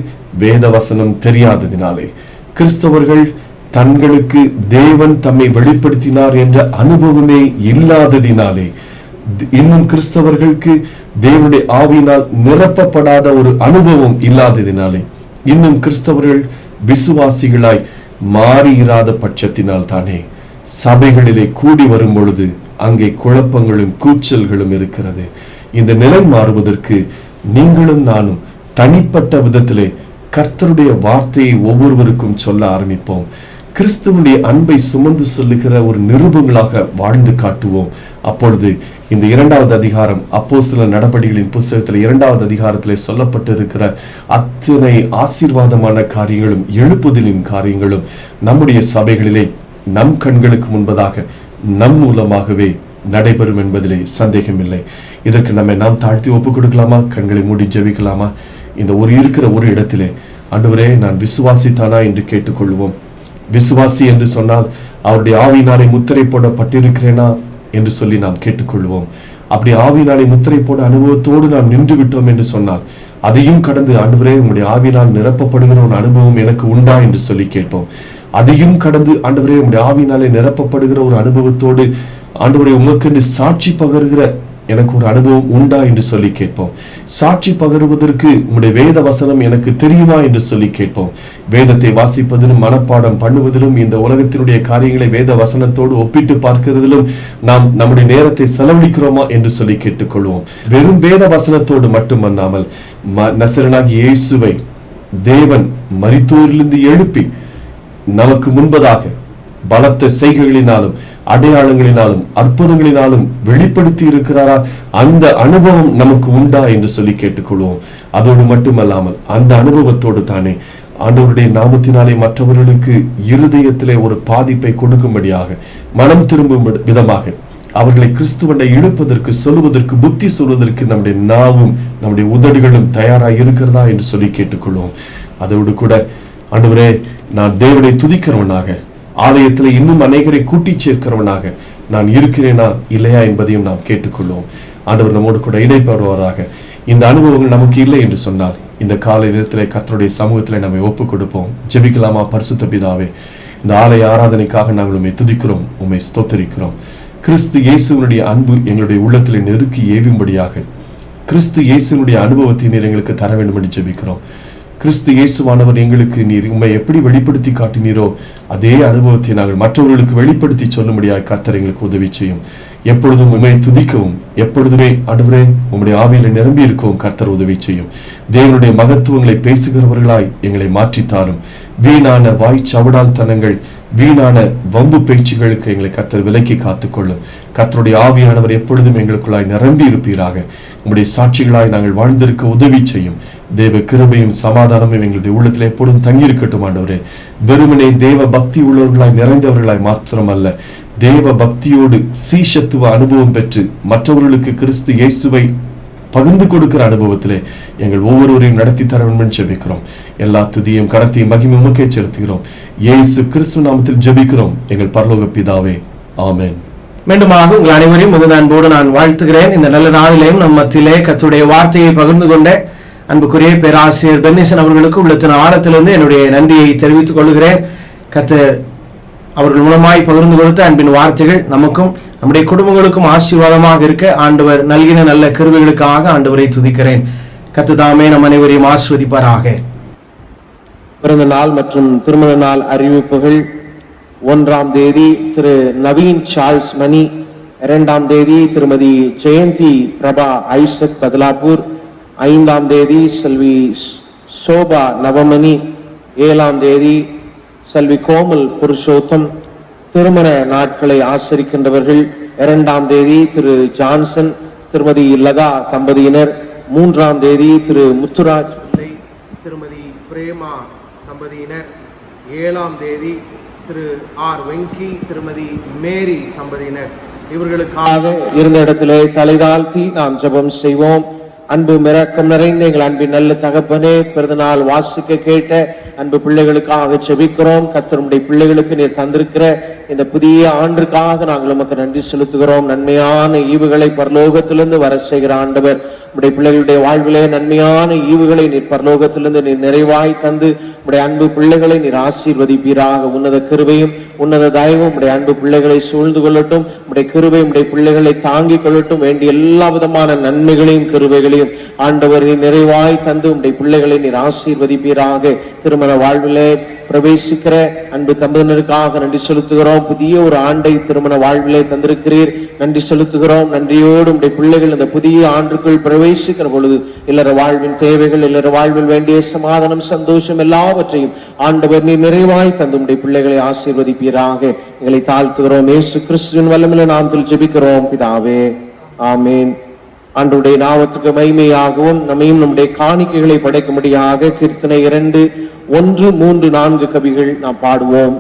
வேத வசனம் தெரியாததினாலே, கிறிஸ்தவர்கள் தங்களுக்கு தேவன் தம்மை வெளிப்படுத்தினார் என்ற அனுபவமே இல்லாததினாலே, இன்னும் கிறிஸ்தவர்களுக்கு தேவனுடைய ஆவியினால் நிரப்பப்படாத ஒரு அனுபவம் இல்லாததினாலே, இன்னும் கிறிஸ்தவர்கள் விசுவாசிகளாய் மாறியிராத பட்சத்தினால் தானே சபைகளிலே கூடி வரும் பொழுது அங்கே குழப்பங்களும் கூச்சல்களும் இருக்கிறது. இந்த நிலை மாறுவதற்கு நீங்களும் நானும் தனிப்பட்ட விதத்திலே கர்த்தருடைய வார்த்தையை ஒவ்வொருவருக்கும் சொல்ல ஆரம்பிப்போம். கிறிஸ்துவனுடைய அன்பை சுமந்து சொல்லுகிற ஒரு நிருபங்களாக வாழ்ந்து காட்டுவோம். அப்பொழுது இந்த 2வது அதிகாரம், அப்போஸ்தலர் நடபடிகளின் புத்தகத்தில் 2வது அதிகாரத்திலே சொல்லப்பட்டு இருக்கிற அத்தனை ஆசீர்வாதமான காரியங்களும் எழுப்புதலின் காரியங்களும் நம்முடைய சபைகளிலே நம் கண்களுக்கு முன்பதாக நம் மூலமாகவே நடைபெறும் என்பதிலே சந்தேகமில்லை. இதற்கு நாம் தாழ்த்தி ஒப்புக் கொடுக்கலாமா? கண்களை மூடி ஜெபிக்கலாமா? இந்த இருக்கிற ஒரு இடத்திலே, ஆண்டவரே நான் விசுவாசித்தானா என்று கேட்டுக்கொள்வோம். விசுவாசி என்று சொன்னால் அவருடைய ஆவியினாலே முத்திரை போடப்பட்டிருக்கிறேனா என்று சொல்லி நாம் கேட்டுக்கொள்வோம். அப்படி ஆவியினாலே முத்திரை போட அனுபவத்தோடு நாம் நின்று விட்டோம் என்று சொன்னால் அதையும் கடந்து, ஆண்டவரே உங்களுடைய ஆவியினால் நிரப்பப்படுகிற ஒரு அனுபவம் எனக்கு உண்டா என்று சொல்லி கேட்போம். அதையும் கடந்து, ஆண்டவரே உங்களுடைய ஆவியினாலே நிரப்பப்படுகிற ஒரு அனுபவத்தோடு, ஆண்டவரே உமக்கென்று சாட்சி பகருகிற எனக்கு ஒரு அனுபவம் உண்டா என்று சொல்லி கேட்போம். சாட்சி பகருவதற்கு உங்களுடைய வேத வசனம் எனக்கு தெரியுமா என்று சொல்லி கேட்போம். வேதத்தை வாசிப்பதிலும் மனப்பாடம் பண்ணுவதிலும், இந்த உலகத்தினுடைய காரியங்களை வேத வசனத்தோடு ஒப்பிட்டு பார்க்கிறதிலும் நாம் நம்முடைய நேரத்தை செலவழிக்கிறோமா என்று சொல்லி கேட்டுக்கொள்வோம். வெறும் வேத வசனத்தோடு மட்டுமல்லாமல் நசரேயனாகிய இயேசுவை தேவன் மரித்தோரிலிருந்து எழுப்பி நமக்கு முன்பதாக பலத்த செய்கைகளினாலும் அடையாளங்களினாலும் அற்புதங்களினாலும் வெளிப்படுத்தி இருக்கிறாரா? அந்த அனுபவம் நமக்கு உண்டா என்று சொல்லி கேட்டுக்கொள்வோம். அதோடு மட்டுமல்லாமல் அந்த அனுபவத்தோடு தானே ஆண்டவருடைய நாமத்தினாலே மற்றவர்களுக்கு இருதயத்திலே ஒரு பாதிப்பை கொடுக்கும்படியாக, மனம் திரும்பும் விதமாக அவர்களை கிறிஸ்துவனை இழுப்பதற்கு, சொல்லுவதற்கு, புத்தி சொல்வதற்கு நம்முடைய நாவும் நம்முடைய உதடுகளும் தயாராக இருக்கிறதா என்று சொல்லி கேட்டுக்கொள்வோம். அதோடு கூட ஆண்டவரே, நான் தேவனை துதிக்கிறவனாக, ஆலயத்தில் இன்னும் அநேகரை கூட்டி சேர்க்கிறவனாக நான் இருக்கிறேனா இல்லையா என்பதையும் நாம் கேட்டுக்கொள்வோம். ஆண்டவர் நம்மோடு கூட இடைப்படுவாராக. இந்த அனுபவங்கள் நமக்கு இல்லை என்று சொன்னார், இந்த காலை நேரத்திலே கர்த்தருடைய சமூகத்திலே நம்மை ஒப்புக் கொடுப்போம். ஜெபிக்கலாமா? பரிசுத்த பிதாவே, இந்த ஆலய ஆராதனைக்காக நாங்கள் உம்மை துதிக்கிறோம், உம்மை ஸ்தோத்தரிக்கிறோம். கிறிஸ்து இயேசுவினுடைய அன்பு எங்களுடைய உள்ளத்திலே நெருக்கி ஏவும்படியாக கிறிஸ்து இயேசுவினுடைய அனுபவத்தை நீர் எங்களுக்கு தர வேண்டும் என்று ஜெபிக்கிறோம். கிறிஸ்து இயேசுவானவர் எங்களுக்கு நீர் உம்மை எப்படி வெளிப்படுத்தி காட்டினீரோ அதே அனுபவத்தை நாங்கள் மற்றவர்களுக்கு வெளிப்படுத்தி சொல்லும்படியாக கர்த்தர் எங்களுக்கு உதவி செய்யும். எப்பொழுதும் உம்மை துதிக்கவும், எப்பொழுதுமே ஆண்டவரே உம்முடைய ஆவியில நிரம்பி இருக்கவும் கர்த்தர் உதவி செய்யும். தேவனுடைய மகத்துவங்களை பேசுகிறவர்களாய் எங்களை மாற்றித்தாரும். வீணான வாய் சவடால் தனங்கள், வீணான வம்பு பேச்சுகளுக்கு எங்களை கர்த்தர் விலக்கி காத்துக்கொள்ளும். கர்த்தருடைய ஆவியானவர் எப்பொழுதும் எங்களுக்குள்ளாய் நிரம்பி இருப்பீராக. உம்முடைய சாட்சிகளாய் நாங்கள் வாழ்ந்திருக்க உதவி செய்யும். தேவ கிருபையும் சமாதானமும் எங்களுடைய உள்ளத்தில் எப்பொழுதும் தங்கியிருக்கட்டும் ஆண்டவரே. வெறுமனே தேவ பக்தி உள்ளவர்களாய் நிறைந்தவர்களாய் மாத்திரமல்ல, தேவ பக்தியோடு சீஷத்துவ அனுபவம் பெற்று மற்றவர்களுக்கு கிறிஸ்து இயேசுவை பகிர்ந்து கொடுக்கிற அனுபவத்திலே எங்கள் ஒவ்வொருவரையும் நடத்தி தர வேண்டும் என்று ஜெபிக்கிறோம். எல்லா துதியும் கனத்தையும் மகிமை உமக்கே செலுத்துகிறோம். இயேசு கிறிஸ்து நாமத்தில் ஜெபிக்கிறோம் எங்கள் பரலோக பிதாவே, ஆமென். மீண்டுமாக உங்கள் அனைவரையும் மிகுந்த அன்போடு நான் வாழ்த்துகிறேன். இந்த நல்ல நாளிலேயும் நம் மத்தியிலே கர்த்தருடைய வார்த்தையை பகிர்ந்து கொண்ட அன்புக்குரிய பேராசிரியர் பென்னிசன் அவர்களுக்கு உள்ளத்தின் ஆழத்திலிருந்து என்னுடைய நன்றியை தெரிவித்துக் கொள்கிறேன். கர்த்தர் அவர்கள் மூலமாய் பகிர்ந்து கொடுத்த அன்பின் வார்த்தைகள் நமக்கும் நம்முடைய குடும்பங்களுக்கும் ஆசீர்வாதமாக இருக்க ஆண்டவர் நல்கின நல்ல கிருபைகளுக்காக ஆண்டவரை துதிக்கிறேன். கர்த்தர் தாமே நம் அனைவரையும் ஆசீர்வதிப்பாராக. பிறந்த நாள் மற்றும் திருமண நாள் அறிவிப்புகள். 1ஆம் தேதி திரு நவீன் சார்ல்ஸ் மணி, 2ஆம் தேதி திருமதி ஜெயந்தி பிரபா ஐசக் பதலாப்பூர், 5ஆம் தேதி செல்வி சோபா நவமணி, 7ஆம் தேதி செல்வி கோமல் புருஷோத்தம். திருமண நாட்களை ஆசரிக்கின்றவர்கள் 2ஆம் தேதி திரு ஜான்சன் திருமதி லதா தம்பதியினர், 3ஆம் தேதி திரு முத்துராஜ் பிள்ளை திருமதி பிரேமா தம்பதியினர், 7ஆம் தேதி திரு ஆர் வெங்கி திருமதி மேரி தம்பதியினர். இவர்களுக்காக இருந்த இடத்திலே தலைதாழ்த்தி நாம் ஜெபம் செய்வோம். அன்பு மிரக்கம் நிறைந்த எங்கள் அன்பின் நல்ல தகப்பனே, பிறந்த நாள் வாசிக்க கேட்ட அன்பு பிள்ளைகளுக்காக ஜெபிக்கிறோம். கர்த்தருடைய பிள்ளைகளுக்கு நீர் தந்திருக்கிற இந்த புதிய ஆண்டுக்காக நாங்கள் உமக்கு நன்றி செலுத்துகிறோம். நன்மையான ஈவுகளை பரலோகத்திலிருந்து வர செய்கிற ஆண்டவர், உடைய பிள்ளைகளுடைய வாழ்விலே நன்மையான ஈவுகளை நீர் பரலோகத்திலிருந்து நீர் நிறைவாய் தந்து உடைய அன்பு பிள்ளைகளை நீர் ஆசீர்வதிப்பீராக. உன்னத கிருபையும் உன்னத தயவும் உடைய அன்பு பிள்ளைகளை சூழ்ந்து கொள்ளட்டும். உடைய கிருபை உடைய பிள்ளைகளை தாங்கிக் கொள்ளட்டும். வேண்டிய எல்லா விதமான நன்மைகளையும் கிருபைகளையும் ஆண்டவர் நீர் நிறைவாய் தந்து உடைய பிள்ளைகளை நீர் ஆசீர்வதிப்பீராக. திருமண வாழ்விலே பிரவேசிக்கிற அன்பு தம்பதியினருக்காக நன்றி செலுத்துகிறோம். புதிய ஒரு ஆண்டை திருமண வாழ்விலே தந்திருக்கிறீர், நன்றி செலுத்துகிறோம். நன்றியோடு உடைய பிள்ளைகள் இந்த புதிய ஆண்டுக்குள் பிரவேசிக்கிற பொழுது இல்லற வாழ்வின் தேவைகள், இல்லற வாழ்வில் வேண்டிய சமாதானம், சந்தோஷம் எல்லாவற்றையும் ஆண்டவர் நீர் நிறைவாய் தந்து உடைய பிள்ளைகளை ஆசீர்வதிப்பீராக. எங்களை தாழ்த்துகிறோம். இயேசு கிறிஸ்துவின் வல்லமையிலே நாமத்தில் ஜெபிக்கிறோம் பிதாவே, ஆமென். ஆண்டவருடைய நாமத்துக்கு மகிமையாகவும் நம்மையும் நம்முடைய காணிக்கைகளை படைக்கும்படியாக கீர்த்தனை 2, 1, 3, 4 கவிகள் நாம் பாடுவோம்.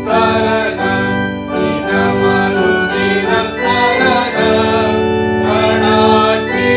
சரணம் இதமனுதினம் சரணம் கணாட்சி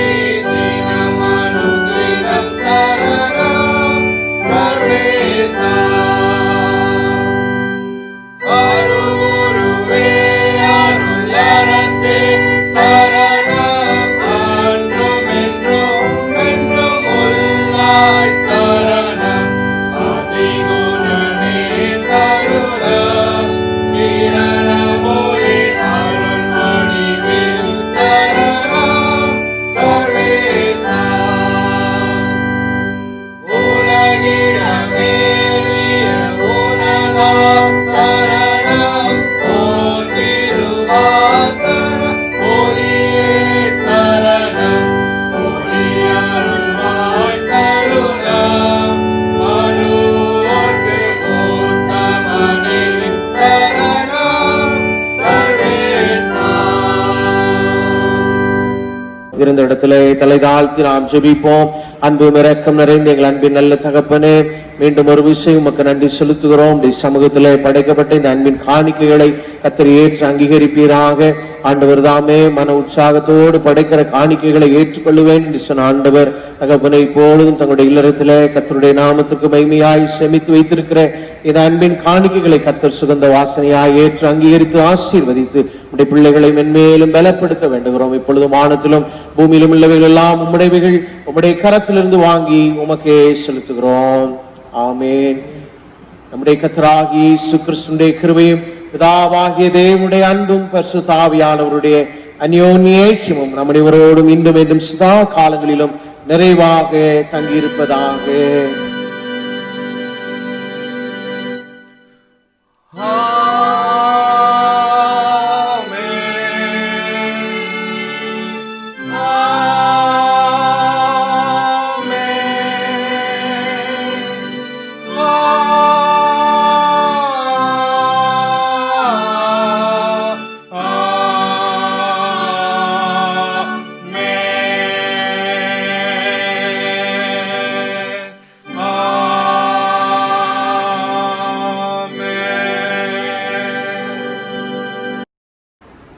இருந்த இடத்திலே தலை தாழ்த்தி நாம் ஜெபிப்போம். அன்பு இரக்கம் நிறைந்த எங்கள் அன்பின் நல்ல தகப்பனே, மீண்டும் ஒரு விஷயம் உமக்கு நன்றி செலுத்துகிறோம். சமூகத்திலே படைக்கப்பட்ட இந்த அன்பின் காணிக்கைகளை கர்த்தர் ஏற்று அங்கீகரிப்பீராக. ஆண்டவர் தாமே மன உற்சாகத்தோடு படைக்கிற காணிக்கைகளை ஏற்றுக்கொள்ளுவேன் என்று சொன்ன ஆண்டவர் தகப்பனை இப்பொழுதும் தங்களுடைய இல்லறத்திலே கர்த்தருடைய நாமத்துக்கு மகிமையாய் சேமித்து வைத்திருக்கிற இந்த அன்பின் காணிக்கைகளை கர்த்தர் சுகந்த வாசனையாய் ஏற்று அங்கீகரித்து ஆசீர்வதித்து உடைய பிள்ளைகளை மென்மேலும் பலப்படுத்த வேண்டுகிறோம். இப்பொழுதும் வானத்திலும் பூமியிலும் உள்ளவைகள் எல்லாம் உம்முடையவைகள் உம்முடைய கரத்திலிருந்து வாங்கி உமக்கே செலுத்துகிறோம். ஆமென். நம்முடைய கர்த்தராகிய இயேசு கிறிஸ்துவின் கிருபையும் பிதாவாகிய தேவனுடைய அன்பும் பரிசுத்த ஆவியானவருடைய அந்யோன்ய ஐக்கியமும் நம்முடையவரோடும் இன்றும் என்றும் சதா காலங்களிலும் நிறைவாக தங்கியிருப்பதாக.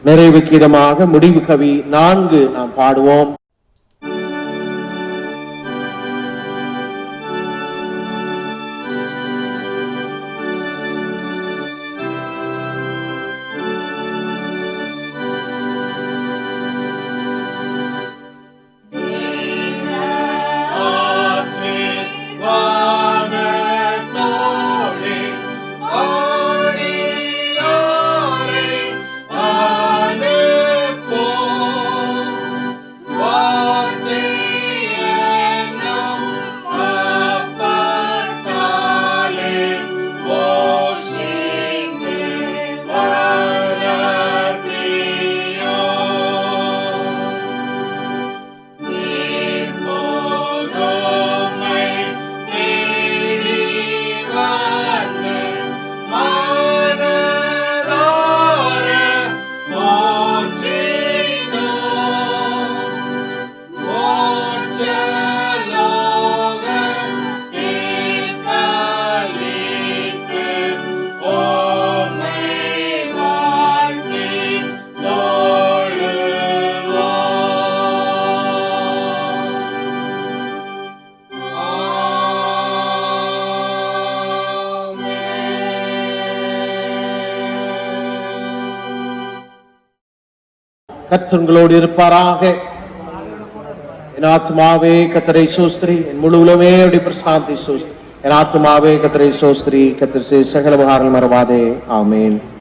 நிறைவு கீதமாக முடிவு கவி 4 நாம் பாடுவோம். கர்த்தர் உங்களோடு இருப்பாராக. என் ஆத்துமாவே கர்த்தரை ஸ்தோத்திரி, என் முழு உலகமே அவருடைய பிரசாந்தி ஸ்தோத்திரி. என் ஆத்துமாவே கர்த்தரை ஸ்தோத்திரி, கர்த்தர் செய்த சகல உபகாரங்கள் மறவாதே. ஆமென்.